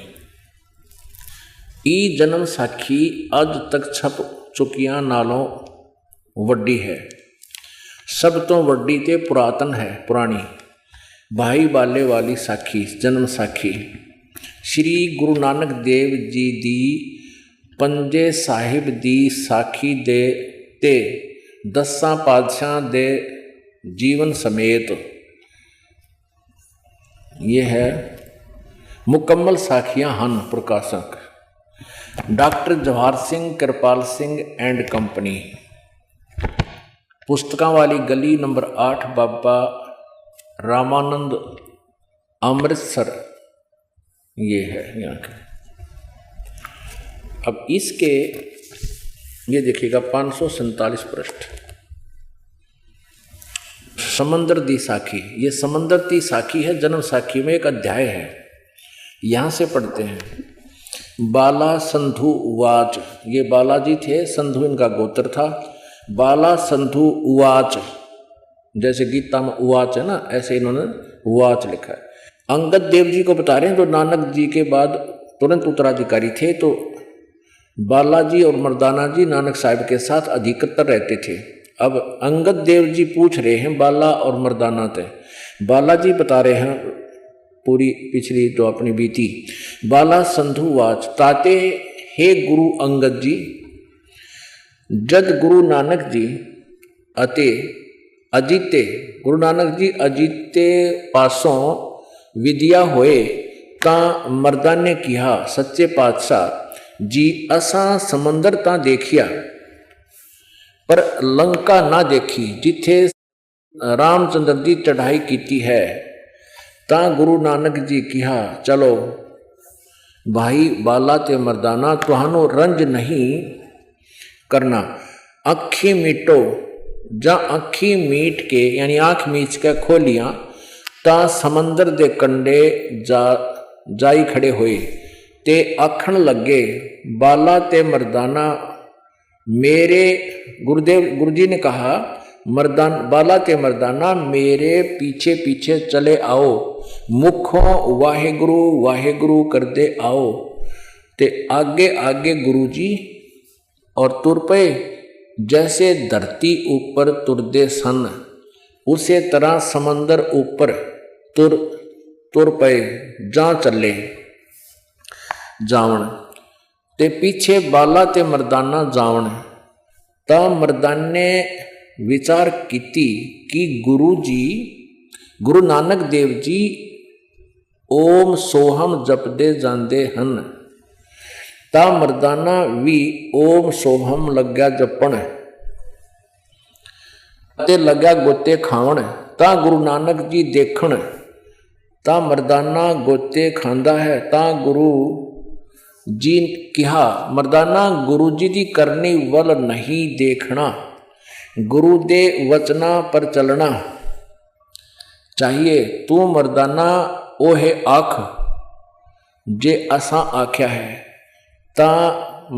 ई जन्म साखी अज तक छप चुकियां नालों वड्डी है, सब तो वड्डी ते पुरातन है पुरानी भाई बाले वाली साखी जन्म साखी। श्री गुरु नानक देव जी दी पंजे साहिब दी साखी दे ते 10 पातशाह दे जीवन समेत। ये है मुकम्मल साखियां हन प्रकाशक doctor Jawahar Singh, Kripal Singh and company. पुस्तकां वाली गली नंबर 8, बाबा रामानंद, अमृतसर। ये है यहाँ के। अब इसके ये देखिएगा 547 पृष्ठ, समंदर दी साखी। ये समंदर दी साखी है, जन्म साखी में एक अध्याय है। यहाँ से पढ़ते हैं। बाला संधु उवाच, ये बालाजी थे, संधु इनका गोत्र था। बाला संधु उवाच, जैसे गीता में उवाच है ना, ऐसे इन्होंने उवाच लिखा है। अंगद देव जी को बता रहे हैं, जो नानक जी के बाद तुरंत उत्तराधिकारी थे। तो बालाजी और मर्दाना जी नानक साहिब के साथ अधिकतर रहते थे। अब अंगद देव जी पूछ रहे हैं बाला और मर्दाना थे। बालाजी बता रहे हैं पूरी पिछली जो अपनी बीती। बाला संधुवाच ताते हे गुरु अंगद जी, जद गुरु नानक जी अते अजीते, गुरु नानक जी अजीते पासों विद्या होए तां मर्दा ने किहा सच्चे पातशाह जी असा समंदर तां देखिया पर लंका ना देखी, जिथे रामचंद्र जी चढ़ाई कीती है। तां गुरु नानक जी किहा चलो भाई बाला ते मर्दाना, तुहानू रंज नहीं करना, अखी मीटो। जा अखी मीट के यानी आँख मीच के खोलियां ता समंदर दे कंडे जाई खड़े होए ते आखण लगे बाला ते मर्दाना मेरे। गुरु जी ने कहा बाला ते मर्दाना मेरे पीछे पीछे चले आओ, मुखों वाहेगुरु वाहेगुरु कर दे आओ। ते आगे आगे गुरु जी और तुर पे जैसे धरती ऊपर तुरदे सन, उसे तरह समंदर ऊपर तुर पे जा चले जावण। ते पीछे बाला ते मर्दाना जावण। ता मर्दाने विचार कीती कि गुरु नानक देव जी ओम सोहम जपदे जांदे हन। ता मर्दाना भी ओम सोहम लग्या जपण ते लग्या गोते खावण। ता गुरु नानक जी देखण, ता मर्दाना गोते खांदा है। ता गुरु जी कहा मर्दाना गुरु जी दी करनी वल नहीं देखना, गुरु दे वचना पर चलना चाहिए। तू मर्दाना ओहे आख जे असा आख्या है। ता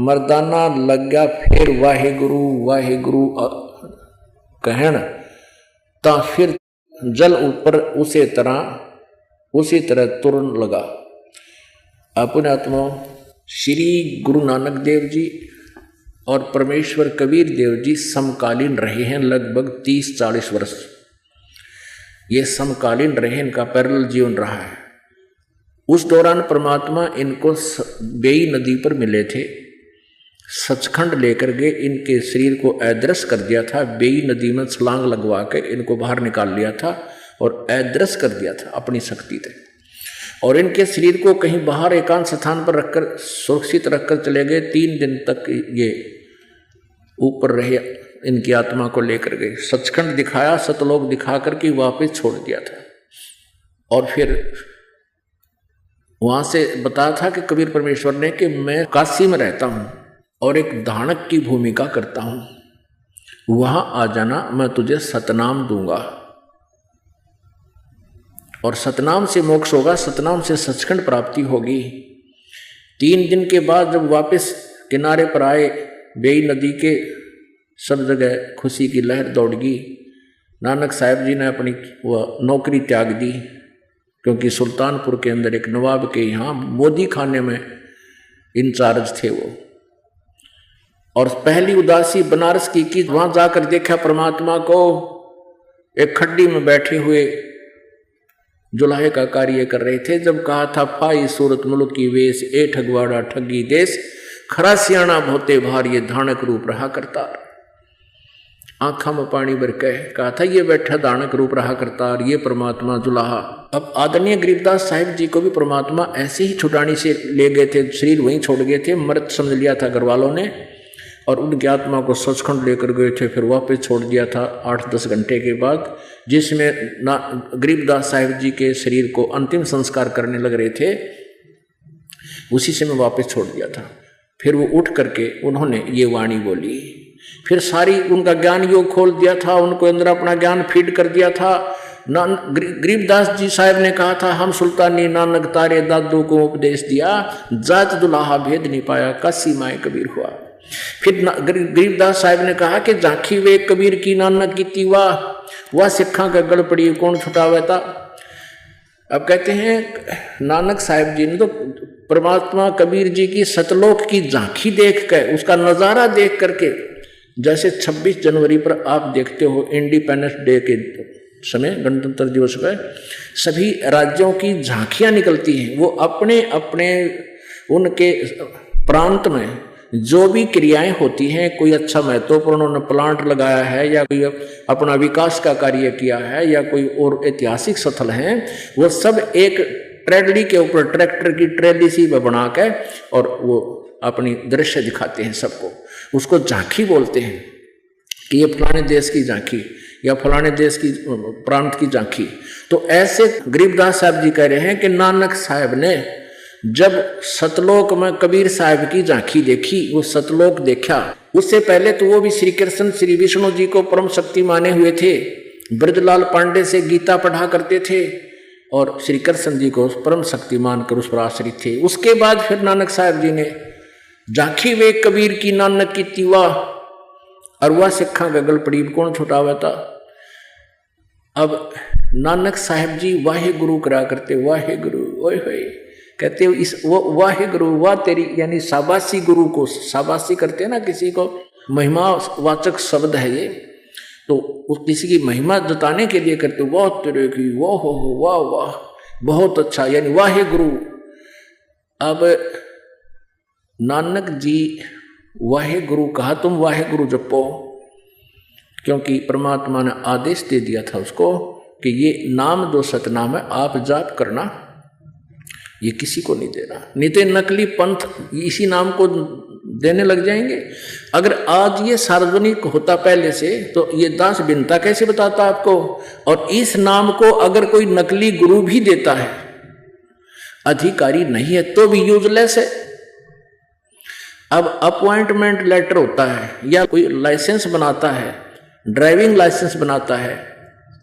मर्दाना लग्या फिर वाहेगुरु वाहेगुरु कहण। ता फिर जल ऊपर उसी तरह तुरन लगा। अपने आत्मा श्री गुरु नानक देव जी और परमेश्वर कबीर देव जी समकालीन रहे हैं, लगभग 30-40 वर्ष ये समकालीन रहे, इनका पैरेलल जीवन रहा है। उस दौरान परमात्मा इनको बेई नदी पर मिले थे, सचखंड लेकर गए, इनके शरीर को अदृश्य कर दिया था। बेई नदी में छलांग लगवा के इनको बाहर निकाल लिया था और अदृश्य कर दिया था अपनी शक्ति से। और इनके शरीर को कहीं बाहर एकांत स्थान पर रखकर सुरक्षित रखकर चले गए। 3 दिन तक ये ऊपर रहे, इनकी आत्मा को लेकर गए, सचखंड दिखाया, सतलोक दिखा करके वापस छोड़ दिया था। और फिर वहाँ से बताया था कि कबीर परमेश्वर ने कि मैं काशी में रहता हूँ और एक दानक की भूमिका करता हूँ, वहाँ आ जाना, मैं तुझे सतनाम दूंगा। और सतनाम से मोक्ष होगा, सतनाम से सचखंड प्राप्ति होगी। 3 दिन के बाद जब वापस किनारे पर आए, बेई नदी के सब जगह खुशी की लहर दौड़ गई। नानक साहब जी ने अपनी वह नौकरी त्याग दी, क्योंकि सुल्तानपुर के अंदर एक नवाब के यहाँ मोदी खाने में इंचार्ज थे वो। और पहली उदासी बनारस की वहां जाकर देखा परमात्मा को एक खड्डी में बैठे हुए जुलाहे का कार्य कर रहे थे। जब कहा था फाई सूरत मुल्क की वेश, ए ठगवाड़ा ठगी देश, खरा सियाणा भोते भार, ये धानक रूप रहा करतार। आंखा में पानी भर के कहा था ये बैठा धानक रूप रहा करतार, ये परमात्मा जुलाहा। अब आदरणीय गरीबदास साहिब जी को भी परमात्मा ऐसे ही छुटानी से ले गए थे, शरीर वहीं छोड़ गए थे, मृत समझ लिया था घर वालों ने, और उनकी आत्मा को सचखंड लेकर गए थे, फिर वापस छोड़ दिया था 8-10 घंटे के बाद, जिसमें गरीबदास साहिब जी के शरीर को अंतिम संस्कार करने लग रहे थे, उसी से मैं वापस छोड़ दिया था। फिर वो उठ करके उन्होंने ये वाणी बोली, फिर सारी उनका ज्ञान योग खोल दिया था, उनको अंदर अपना ज्ञान फीड कर दिया था। गरीबदास जी साहब ने कहा था, हम सुल्तानी नानक तारे दादू को उपदेश दिया, जात दुलाहा भेद नहीं पाया, काशी माए कबीर हुआ। फिर गरीबदास साहब ने कहा कि झांकी वे कबीर की नानक की तीवा, वह सिखा का गड़ पड़ी कौन छुटावे था। अब कहते हैं नानक साहब जी ने तो परमात्मा कबीर जी की सतलोक की झांकी देख कर, उसका नज़ारा देख करके, जैसे 26 जनवरी पर आप देखते हो इंडिपेंडेंस डे के समय, गणतंत्र दिवस पर सभी राज्यों की झांकियां निकलती हैं। वो अपने अपने उनके प्रांत में जो भी क्रियाएं होती हैं, कोई अच्छा महत्वपूर्ण उन्होंने प्लांट लगाया है, या कोई अपना विकास का कार्य किया है, या कोई और ऐतिहासिक स्थल हैं, वो सब एक ट्रेडली के ऊपर ट्रैक्टर की ट्रेली सी बना के और वो अपनी दृश्य दिखाते हैं सबको। उसको झांकी बोलते हैं कि ये फलाने देश की झांकी या फलाने देश की प्रांत की झांकी। तो ऐसे गरीबदास साहब जी कह रहे हैं कि नानक साहब ने जब सतलोक में कबीर साहब की झांकी देखी, वो सतलोक देखा, उससे पहले तो वो भी श्री कृष्ण श्री विष्णु जी को परम शक्ति माने हुए थे, ब्रजलाल पांडे से गीता पढ़ा करते थे और श्री कृष्ण जी को परम शक्ति मानकर उस पर आश्रित थे। उसके बाद फिर नानक साहब जी ने झांकी वे कबीर की नानक की तीवा, और वह सिखा गगल पड़ी कौन छुटावा था। अब नानक साहब जी वाहे गुरु करा करते, वाहे गुरु ओए होए कहते हो, इस वो वाहे गुरु, वाह तेरी, यानी शाबाशी गुरु को शाबाशी करते हैं ना, किसी को महिमा वाचक शब्द है ये, तो उस किसी की महिमा जताने के लिए करते, वाह तेरे की, वाह हो वाह वाह बहुत अच्छा, यानी वाहे गुरु। अब नानक जी वाहे गुरु कहा, तुम वाहे गुरु जपो, क्योंकि परमात्मा ने आदेश दे दिया था उसको कि ये नाम जो सतनाम है आप जाप करना, ये किसी को नहीं देना, नहीं तो नकली पंथ इसी नाम को देने लग जाएंगे। अगर आज ये सार्वजनिक होता पहले से, तो ये दास बिनता कैसे बताता आपको। और इस नाम को अगर कोई नकली गुरु भी देता है, अधिकारी नहीं है, तो भी यूजलेस है। अब अपॉइंटमेंट लेटर होता है, या कोई लाइसेंस बनाता है, ड्राइविंग लाइसेंस बनाता है,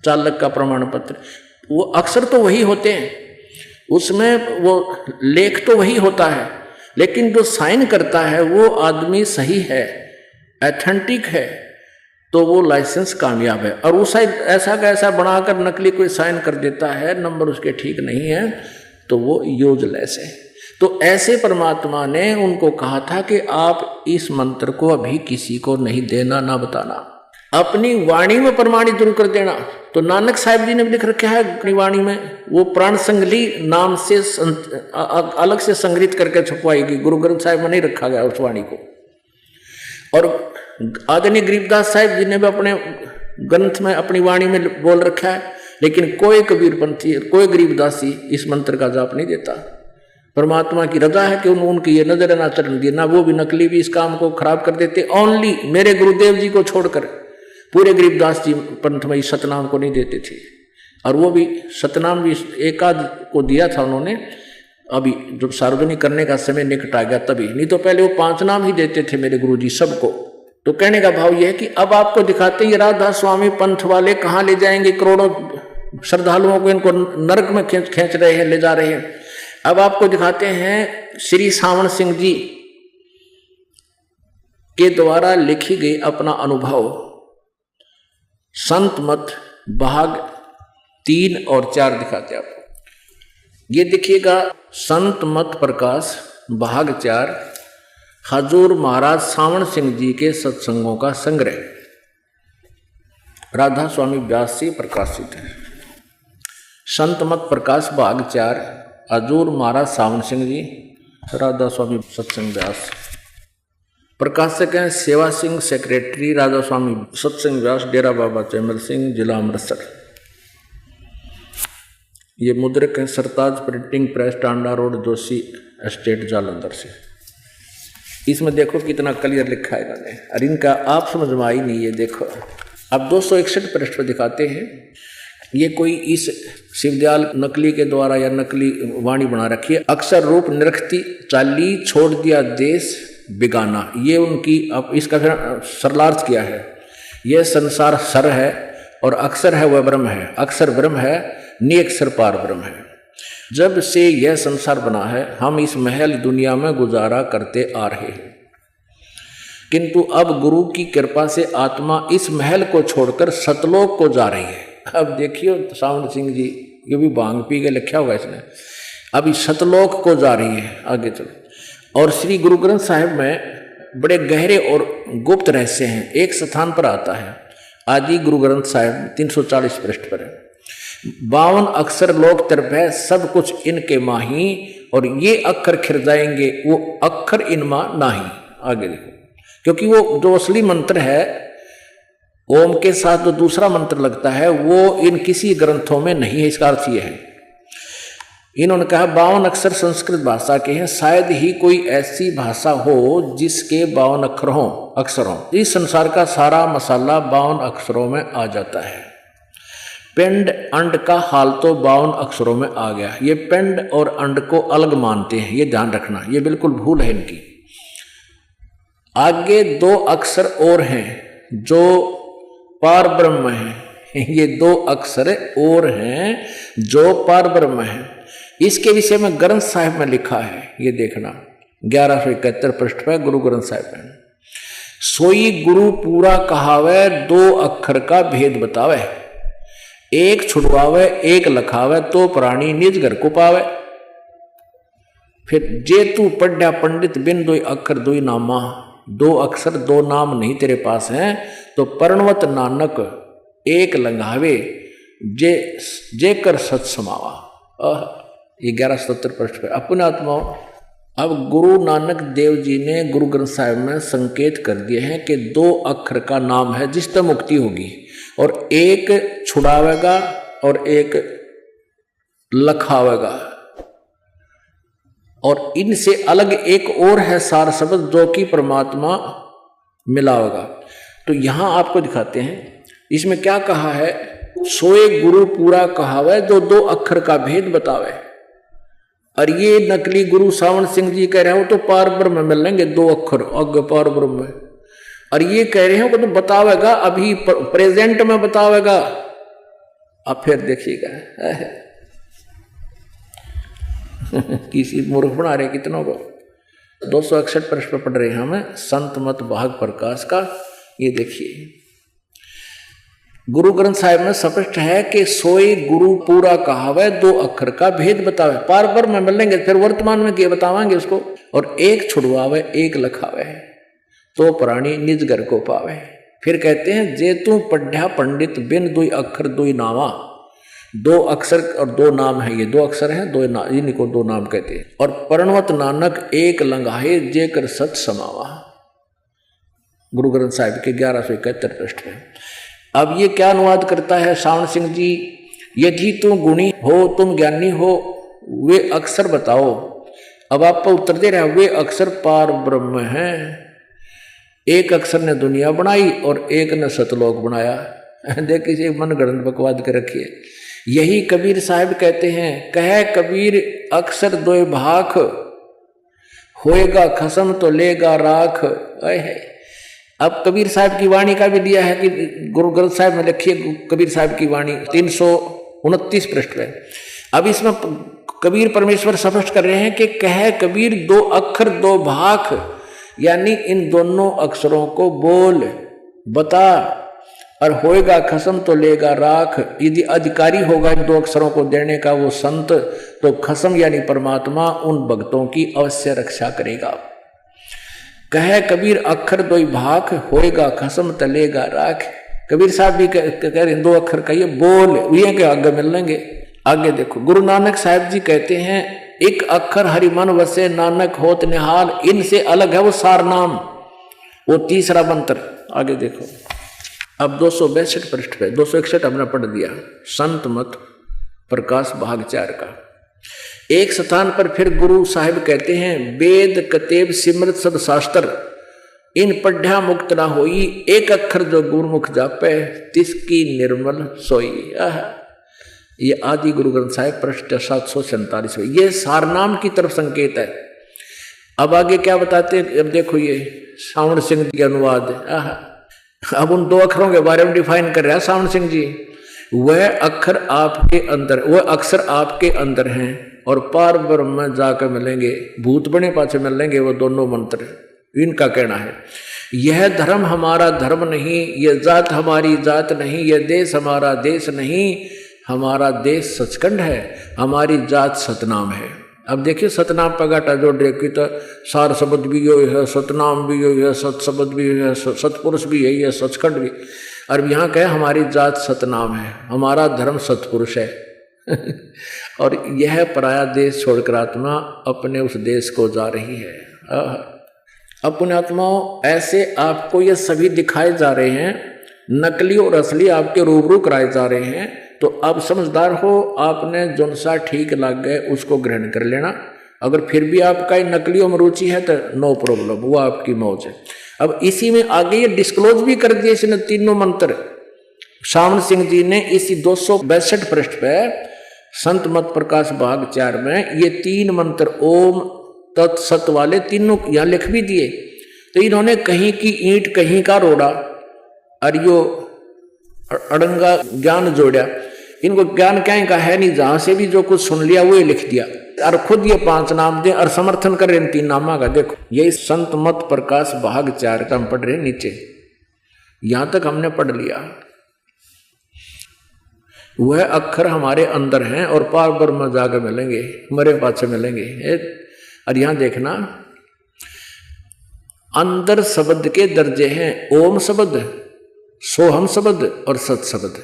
चालक का प्रमाण पत्र, वो अक्सर तो वही होते हैं, उसमें वो लेख तो वही होता है, लेकिन जो साइन करता है वो आदमी सही है, ऑथेंटिक है, तो वो लाइसेंस कामयाब है। और वो शायद ऐसा का ऐसा बनाकर नकली कोई साइन कर देता है, नंबर उसके ठीक नहीं है, तो वो यूजलेस है। तो ऐसे परमात्मा ने उनको कहा था कि आप इस मंत्र को अभी किसी को नहीं देना, ना बताना, अपनी वाणी में प्रमाणित जरूर कर देना। तो नानक साहब जी ने भी लिख रखा है अपनी वाणी में, वो प्राण संगली नाम से अलग से संग्रहित करके छपवाएगी, गुरु ग्रंथ साहिब में नहीं रखा गया उस वाणी को। और आदरणीय गरीबदास साहब जी ने भी अपने ग्रंथ में अपनी वाणी में बोल रखा है, लेकिन कोई कबीरपंथी, कोई गरीबदासी इस मंत्र का जाप नहीं देता। परमात्मा की रजा है कि उनकी ये नजर ना चढ़ने दी, ना वो भी नकली भी इस काम को खराब कर देते। ओनली मेरे गुरुदेव जी को छोड़कर पूरे गरीबदास जी पंथ में इस सतनाम को नहीं देते थे, और वो भी सतनाम भी एकाध को दिया था उन्होंने, अभी जब सार्वजनिक करने का समय निकट आ गया तभी, नहीं तो पहले वो 5 नाम ही देते थे मेरे गुरु जी सबको। तो कहने का भाव यह है कि अब आपको दिखाते ये राधा स्वामी पंथ वाले कहाँ ले जाएंगे, करोड़ों श्रद्धालुओं को इनको नरक में खींच रहे हैं, ले जा रहे हैं। अब आपको दिखाते हैं श्री सावण सिंह जी के द्वारा लिखी गई अपना अनुभव संत मत भाग 3 और 4 दिखाते हैं आपको। ये देखिएगा संत मत प्रकाश भाग 4 हजूर महाराज सावण सिंह जी के सत्संगों का संग्रह राधा स्वामी व्यास से प्रकाशित है। संत मत प्रकाश भाग 4 हजूर महाराज सावण सिंह जी राधा स्वामी सत्संग व्यास। प्रकाशक हैं सेवा सिंह, सेक्रेटरी राधा स्वामी सत्संग व्यास, डेरा बाबा चैमल सिंह, जिला अमृतसर। ये मुद्रक है Sartaj printing press, Tanda road, Joshi estate, Jalandhar से। इसमें देखो कितना क्लियर लिखा है इन्होंने, और इनका आप समझ में आई नहीं। ये देखो अब 261 पृष्ठ पर दिखाते हैं। ये कोई इस शिवदयाल नकली के द्वारा या नकली वाणी बना रखी है। अक्षर रूप निरखती चाली, छोड़ दिया देश बिगाना। ये उनकी, अब इसका सरलार्थ किया है। यह संसार सर है और अक्षर है वह ब्रह्म है। अक्षर ब्रह्म है, निअक्षर पार ब्रह्म है। जब से यह संसार बना है हम इस महल दुनिया में गुजारा करते आ रहे हैं, किंतु अब गुरु की कृपा से आत्मा इस महल को छोड़कर सतलोक को जा रही है। अब देखियो सावण सिंह जी, ये भी भांग पी के लिखा हुआ इसने, अभी सतलोक को जा रही है। आगे चलो। और श्री गुरु ग्रंथ साहिब में बड़े गहरे और गुप्त रहस्य हैं। एक स्थान पर आता है आदि गुरु ग्रंथ साहिब 340 पृष्ठ पर है। 52 अक्षर लोक तरफ है, सब कुछ इनके माही, और ये अक्षर खिर जाएंगे वो अक्षर इनमा नाही। आगे देखो, क्योंकि वो जो असली मंत्र है ओम के साथ जो दूसरा मंत्र लगता है वो इन किसी ग्रंथों में नहीं है। इसका अर्थ ये है, इन्होंने कहा 52 अक्षर संस्कृत भाषा के हैं, शायद ही कोई ऐसी भाषा हो जिसके 52 अक्षर हों। इस संसार का सारा मसाला 52 अक्षरों में आ जाता है। पिंड अंड का हाल तो 52 अक्षरों में आ गया। ये पिंड और अंड को अलग मानते हैं, ये ध्यान रखना, ये बिल्कुल भूल है इनकी। आगे 2 अक्षर और हैं जो पार ब्रह्म है। ये 2 अक्षर और हैं जो पार ब्रह्म है। इसके विषय में ग्रंथ साहिब में लिखा है, ये देखना 1171 पृष्ठ पर गुरु ग्रंथ साहिब में। सोई गुरु पूरा कहावे, 2 अक्षर का भेद बतावे, एक छुड़वावे एक लखावे, तो प्राणी निज घर को पावे। फिर जे तू पढ़ा पंडित बिन 2 अक्षर 2 नामा, 2 अक्षर 2 नाम नहीं तेरे पास हैं, तो पर्णवत नानक एक लंघावे, जे कर सत समावा। ये 1170 पृष्ठ पर। अपने आत्माओं, अब गुरु नानक देव जी ने गुरु ग्रंथ साहिब में संकेत कर दिए हैं कि 2 अक्षर का नाम है जिससे मुक्ति होगी, और एक छुड़ावेगा और एक लखावेगा, और इनसे अलग एक और है सार शब्द जो कि परमात्मा मिलावेगा। तो यहां आपको दिखाते हैं इसमें क्या कहा है, सोए गुरु पूरा कहावे, जो 2 अक्षर का भेद बतावे। और ये नकली गुरु सावण सिंह जी कह रहे हो तो पार ब्रह्म मिल लेंगे 2 अक्षर अग पार ब्रह्म है, और ये कह रहे हो कि तो बतावेगा, अभी प्रेजेंट में बतावेगा। अब फिर देखिएगा किसी मूर्ख बना रहे कितनों को। 261 पृष्ठ पर पढ़ रहे हैं हमें संत मत भाग प्रकाश का। ये देखिए गुरु ग्रंथ साहिब में स्पष्ट है कि सोई गुरु पूरा कहावे, 2 अक्षर का भेद बतावे। पार ब्रह्म में मिलेंगे, फिर वर्तमान में क्या बतावांगे उसको। और एक छुड़वावे एक लखावे, तो प्राणी निज घर को पावे। फिर कहते हैं जे तू पढ़ा पंडित बिन 2 अक्षर 2 नामा। 2 अक्षर और 2 नाम है, ये 2 अक्षर हैं, 2 इनको 2 नाम कहते हैं। और पर्णवत नानक एक लंघाहे, जे कर सत समावा। गुरु ग्रंथ साहिब के 1171 पृष्ठ में। अब ये क्या अनुवाद करता है सावण सिंह जी, यदि तुम गुणी हो, तुम ज्ञानी हो, वे अक्षर बताओ। अब आपको उत्तर दे रहा है, वे अक्षर पार ब्रह्म हैं। एक अक्षर ने दुनिया बनाई और एक ने सतलोक बनाया। देखिए मन गणत बकवाद के रखिए। यही कबीर साहब कहते हैं, कहे कबीर अक्षर 2 भाख, होएगा खसम तो लेगा राख। अब कबीर साहब की वाणी का भी दिया है कि गुरु ग्रंथ साहिब में लिखिए कबीर साहब की वाणी 329 पृष्ठ पे। अब इसमें कबीर परमेश्वर स्पष्ट कर रहे हैं कि कह कबीर दो अक्षर दो भाख, यानी इन दोनों अक्षरों को बोल बता, और होएगा खसम तो लेगा राख। यदि अधिकारी होगा इन दो अक्षरों को देने का वो संत, तो खसम यानी परमात्मा उन भक्तों की अवश्य रक्षा करेगा। कहे कबीर अक्षर दो भाख, होएगा खसम तलेगा राख। कबीर साहब भी कह रहे दो अक्षर कहिए बोल, ये के आगे मिल लेंगे। आगे देखो, गुरु नानक साहब जी कहते हैं एक अक्षर हरि मन वसे नानक होत निहाल, इनसे अलग है वो सार नाम, वो तीसरा मंत्र। आगे देखो, अब 262 पृष्ठ पे, 261 हमने पढ़ दिया संत मत प्रकाश भाग 4 का। एक स्थान पर फिर गुरु साहिब कहते हैं वेद कतेब सिमरत सब शास्त्र, इन पढ़्या मुक्त ना होई, एक अक्षर जो गुरुमुख जापे तिसकी निर्मल सोई। ये आदि गुरु ग्रंथ साहिब पृष्ठ 747 में ये सारनाम की तरफ संकेत है। अब आगे क्या बताते हैं, अब देखो ये सावण सिंह जी के अनुवाद। अब उन दो अक्षरों के बारे में डिफाइन कर रहा है सावण सिंह जी। वह अक्षर आपके अंदर, वह अक्षर आपके अंदर हैं और पार ब्रह्म में जाकर मिलेंगे, भूत बने पाछे मिलेंगे वो दोनों मंत्र। इनका कहना है यह धर्म हमारा धर्म नहीं, यह जात हमारी जात नहीं, यह देश हमारा देश नहीं, हमारा देश सचखंड है, हमारी जात सतनाम है। अब देखिए सतनाम पगाटा जोड़ देखिए तो सार शब्द भी यो है, सतनाम भी यो है, सत शब्द भी है, सतपुरुष भी यही है, सचखंड भी। और यहाँ कहे हमारी जात सतनाम है, हमारा धर्म सतपुरुष है। और यह पराया देश छोड़कर आत्मा अपने उस देश को जा रही है। अपने आत्माओं ऐसे आपको ये सभी दिखाए जा रहे हैं, नकली और असली आपके रूबरू कराए जा रहे हैं। तो अब समझदार हो, आपने जोन सा ठीक लग गए उसको ग्रहण कर लेना। अगर फिर भी आपका नकलियों में रुचि है तो नो प्रॉब्लम, वो आपकी मौज है। अब इसी में आगे ये डिस्क्लोज भी कर दिए इसने तीनों मंत्र। सावण सिंह जी ने इसी 262 पृष्ठ पे संत मत प्रकाश भाग 4 में ये 3 मंत्र ओम तत्सत वाले तीनों यहाँ लिख भी दिए। तो इन्होंने कहीं की ईंट कहीं का रोड़ा और यो अड़ंगा ज्ञान जोड़ा। इनको ज्ञान क्या का है नहीं, जहां से भी जो कुछ सुन लिया वो लिख दिया और खुद ये 5 नाम दे और समर्थन कर रहे इन 3 नामा का। देखो यही संत मत प्रकाश भाग 4 का हम पढ़ रहे नीचे, यहां तक हमने पढ़ लिया। वह अक्षर हमारे अंदर हैं और पार ब्रह्म जाकर मिलेंगे, मरे पाछे मिलेंगे। और यहां देखना अंदर शब्द के दर्जे हैं, ओम शब्द, सोहम शब्द और सत शब्द।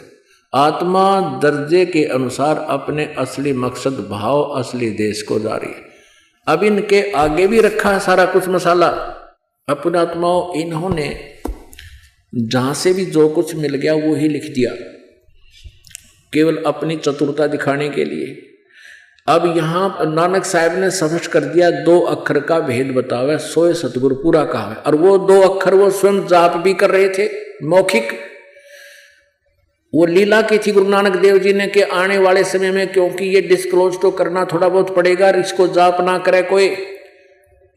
आत्मा दर्जे के अनुसार अपने असली मकसद भाव असली देश को जा रही है। अब इनके आगे भी रखा है सारा कुछ मसाला। अपने आत्माओं इन्होंने जहां से भी जो कुछ मिल गया वो ही लिख दिया, केवल अपनी चतुरता दिखाने के लिए। अब यहां नानक साहब ने स्पष्ट कर दिया 2 अक्षर का भेद बतावे, सोए सतगुरु पूरा कहा है। और वो 2 अक्षर वो स्वयं जाप भी कर रहे थे मौखिक, वो लीला की थी गुरु नानक देव जी ने कि आने वाले समय में, क्योंकि ये डिस्क्लोज तो करना थोड़ा बहुत पड़ेगा, इसको जाप ना करे कोई,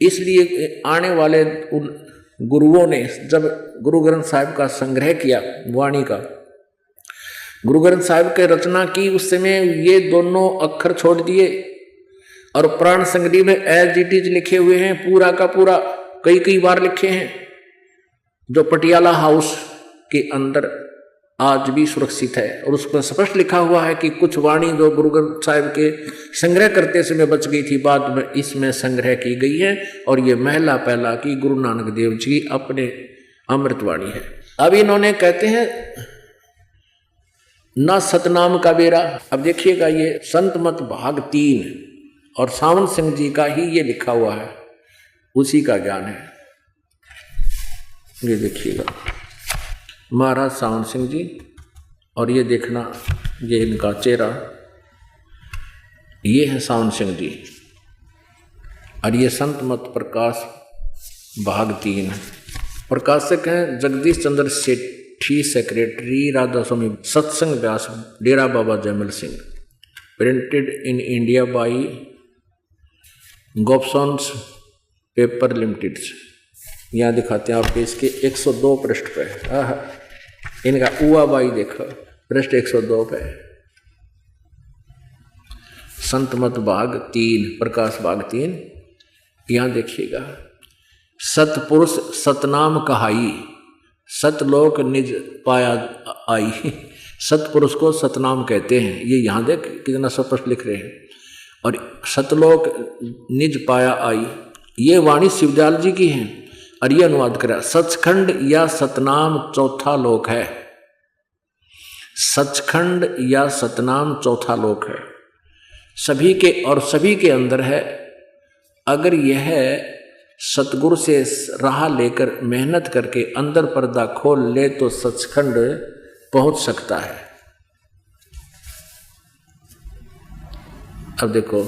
इसलिए आने वाले उन गुरुओं ने जब गुरु ग्रंथ साहिब का संग्रह किया वाणी का, गुरु ग्रंथ साहिब के रचना की, उस समय ये दोनों अक्षर छोड़ दिए और प्राण संग्रह में एज इट इज लिखे हुए हैं, पूरा का पूरा कई बार लिखे हैं, जो पटियाला हाउस के अंदर आज भी सुरक्षित है। और उस पर स्पष्ट लिखा हुआ है कि कुछ वाणी जो गुरु ग्रंथ साहिब के संग्रह करते समय बच गई थी, बाद में इसमें संग्रह की गई है। और ये महला पहला की गुरु नानक देव जी अपने अमृतवाणी है। अब इन्होंने कहते हैं न सतनाम का बेरा। अब देखिएगा ये संत मत भाग 3 और सावन सिंह जी का ही ये लिखा हुआ है, उसी का ज्ञान है। ये देखिएगा महाराज सावन सिंह जी, और ये देखना ये इनका चेहरा, ये है सावन सिंह जी। और ये संत मत प्रकाश भाग 3 प्रकाशक हैं Jagdish Chandra Sethi, secretary Radha Swami Satsang Beas Dera Baba Jaimal Singh, printed in India by Gopsons paper limited. यहाँ दिखाते हैं आपके इसके 102 पृष्ठ पे, इनका उआ बाई देखो पृष्ठ 102 पे। संत मत भाग 3 प्रकाश भाग 3। यहाँ देखिएगा, सतपुरुष सतनाम कहाई, सतलोक निज पाया आई। सतपुरुष को सतनाम कहते हैं, ये यहाँ देख कितना स्पष्ट लिख रहे हैं। और सतलोक निज पाया आई, ये वाणी शिवदयाल जी की है। और ये अनुवाद करा, सचखंड या सतनाम चौथा लोक है। सचखंड या सतनाम चौथा लोक है, सभी के और सभी के अंदर है। अगर यह सतगुरु से राह लेकर मेहनत करके अंदर पर्दा खोल ले तो सचखंड पहुंच सकता है। अब देखो,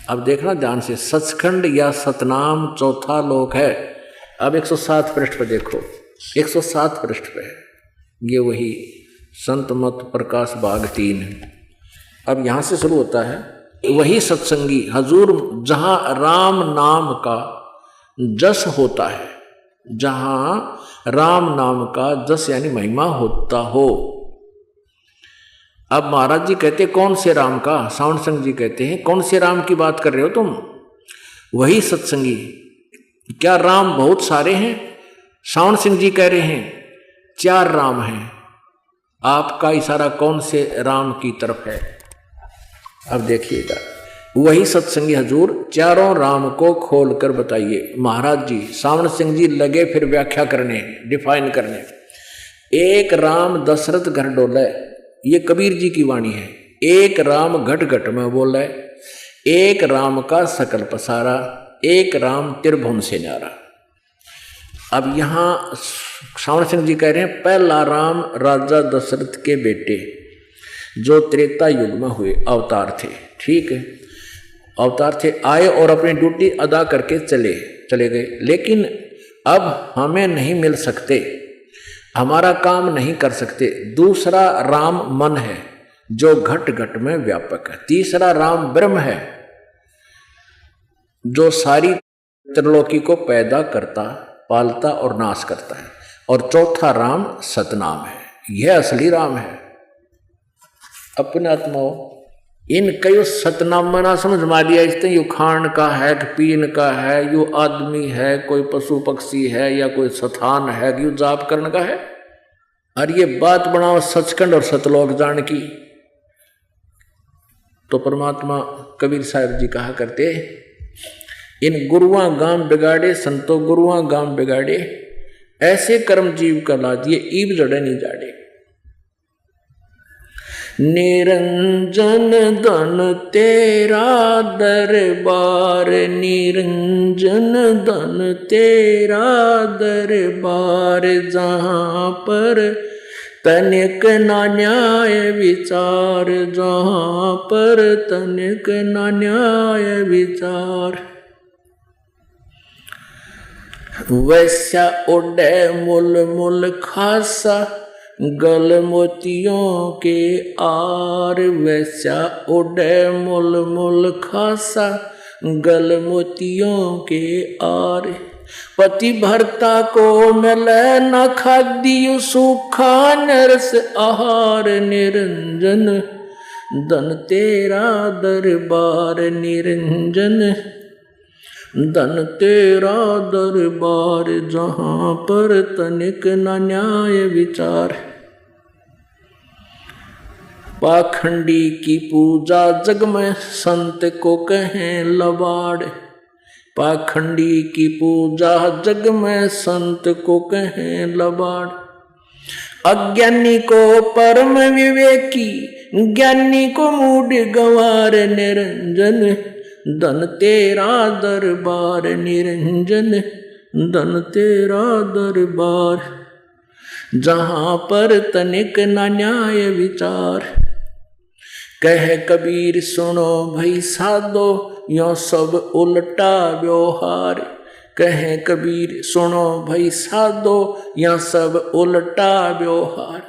अब देखना ध्यान से, सचखंड या सतनाम चौथा लोक है। अब 107 पृष्ठ पर देखो, 107 पृष्ठ पे ये वही संत मत प्रकाश भाग 3 है। अब यहां से शुरू होता है, वही सत्संगी हजूर जहां राम नाम का जस होता है, जहां राम नाम का जस यानी महिमा होता हो। अब महाराज जी कहते कौन से राम का? सावण सिंह जी कहते हैं कौन से राम की बात कर रहे हो तुम? वही सत्संगी। क्या राम बहुत सारे हैं? सावण सिंह जी कह रहे हैं 4 राम हैं। आपका इशारा कौन से राम की तरफ है? अब देखिएगा, वही सत्संगी हजूर चारों राम को खोल कर बताइए। महाराज जी, सावण सिंह जी लगे फिर व्याख्या करने, डिफाइन करने। एक राम दशरथ घर डोले, ये कबीर जी की वाणी है। एक राम घट घट में बोले, एक राम का सकल पसारा, एक राम त्रिभुवन से न्यारा। अब यहाँ सावण सिंह जी कह रहे हैं पहला राम राजा दशरथ के बेटे जो त्रेता युग में हुए अवतार थे। ठीक है, अवतार थे, आए और अपनी ड्यूटी अदा करके चले गए। लेकिन अब हमें नहीं मिल सकते, हमारा काम नहीं कर सकते। दूसरा राम मन है जो घट घट में व्यापक है। तीसरा राम ब्रह्म है जो सारी त्रिलोकी को पैदा करता, पालता और नाश करता है। और चौथा राम सतनाम है, यह असली राम है। अपने आत्माओं, इन कई सतनाम ना समझ मारिया, इससे यू खान का है कि पीन का है, यू आदमी है, कोई पशु पक्षी है या कोई स्थान है, यू जाप करने का है। और ये बात बनाओ सचखंड और सतलोक जान की, तो परमात्मा कबीर साहब जी कहा करते इन गुरुआ गाम बिगाड़े संतो गुरुआ गाम बिगाड़े, ऐसे कर्म जीव का लादिए ईब जड़े नहीं जाड़े। निरंजन धन तेरा दरबार, निरंजन धन तेरा दरबार, जहाँ पर तनिक ना न्याय विचार, जहाँ पर तनिक ना न्याय विचार। वैसा उड़े मुल मुल खासा गल मोतियों के आर, वैसा उड़े मुल मुल खासा गल मोतियों के आर। पति भर्ता को मिले न खाद्य सूखा नरस आहार, निरंजन धन तेरा दरबार, निरंजन धन तेरा दरबार, जहाँ पर तनिक न न्याय विचार। पाखंडी की पूजा जग में संत को कहें लबाड़, पाखंडी की पूजा जग में संत को कहें लबाड़। अज्ञानी को परम विवेकी, ज्ञानी को मूढ़ गंवार, निरंजन धन तेरा दरबार, निरंजन धन तेरा दरबार, जहाँ पर तनिक न न्याय विचार। कह कबीर सुनो भई साधो, यो सब उल्टा व्यवहार। कह कबीर सुनो भई साधो, या सब उल्टा व्यवहार।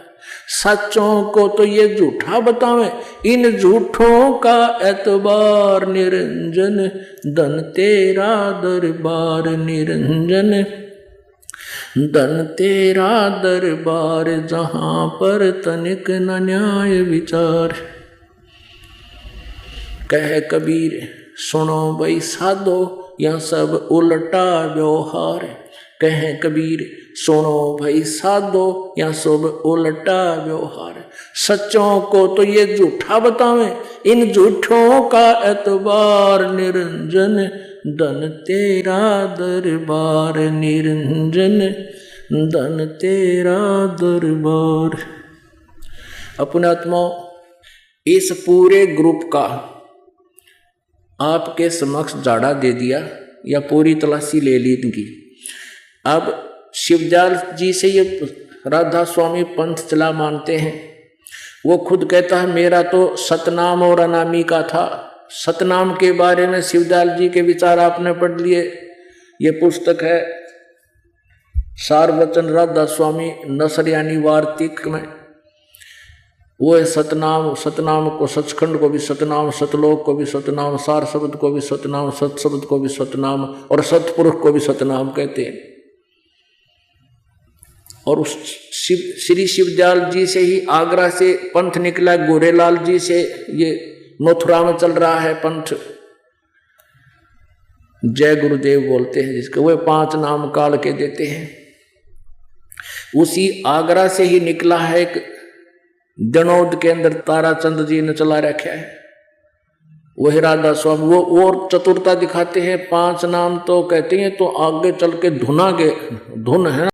सच्चों को तो ये झूठा बतावे, इन झूठों का एतबार, निरंजन धन तेरा दरबार, निरंजन धन तेरा दरबार, जहाँ पर तनिक न न्याय विचार। कहे कबीर सुनो भाई साधो या सब उल्टा व्यवहार। कहे कबीर सुनो भाई साधो या सब उल्टा व्यवहार। सच्चों को तो ये झूठा बतावे, इन झूठों का एतबार निरंजन धन तेरा दरबार। निरंजन धन तेरा दरबार। अपने आत्मा इस पूरे ग्रुप का आपके समक्ष झाड़ा दे दिया या पूरी तलाशी ले ली इनकी। अब शिवदयाल जी से ये राधा स्वामी पंथ चला मानते हैं। वो खुद कहता है मेरा तो सतनाम और अनामी का था। सतनाम के बारे में शिवदयाल जी के विचार आपने पढ़ लिए। ये पुस्तक है सारवचन राधा स्वामी नसर यानी वार्तिक में। वो है सतनाम। सतनाम को सचखंड को भी सतनाम, सतलोक को भी सतनाम, सार शब्द को भी सतनाम, सत शब्द को भी सतनाम और सतपुरुष को भी सतनाम कहते हैं। और उस श्री शिवदयाल जी से ही आगरा से पंथ निकला। गोरेलाल जी से ये मथुरा में चल रहा है पंथ। जय गुरुदेव बोलते हैं जिसके, वे 5 नाम काल के देते हैं। उसी आगरा से ही निकला है एक जनौद के अंदर ताराचंद जी ने चला रखा है, वही राधा स्वामी। वो और चतुरता दिखाते हैं। 5 नाम तो कहते हैं तो आगे चल के धुना के धुन है।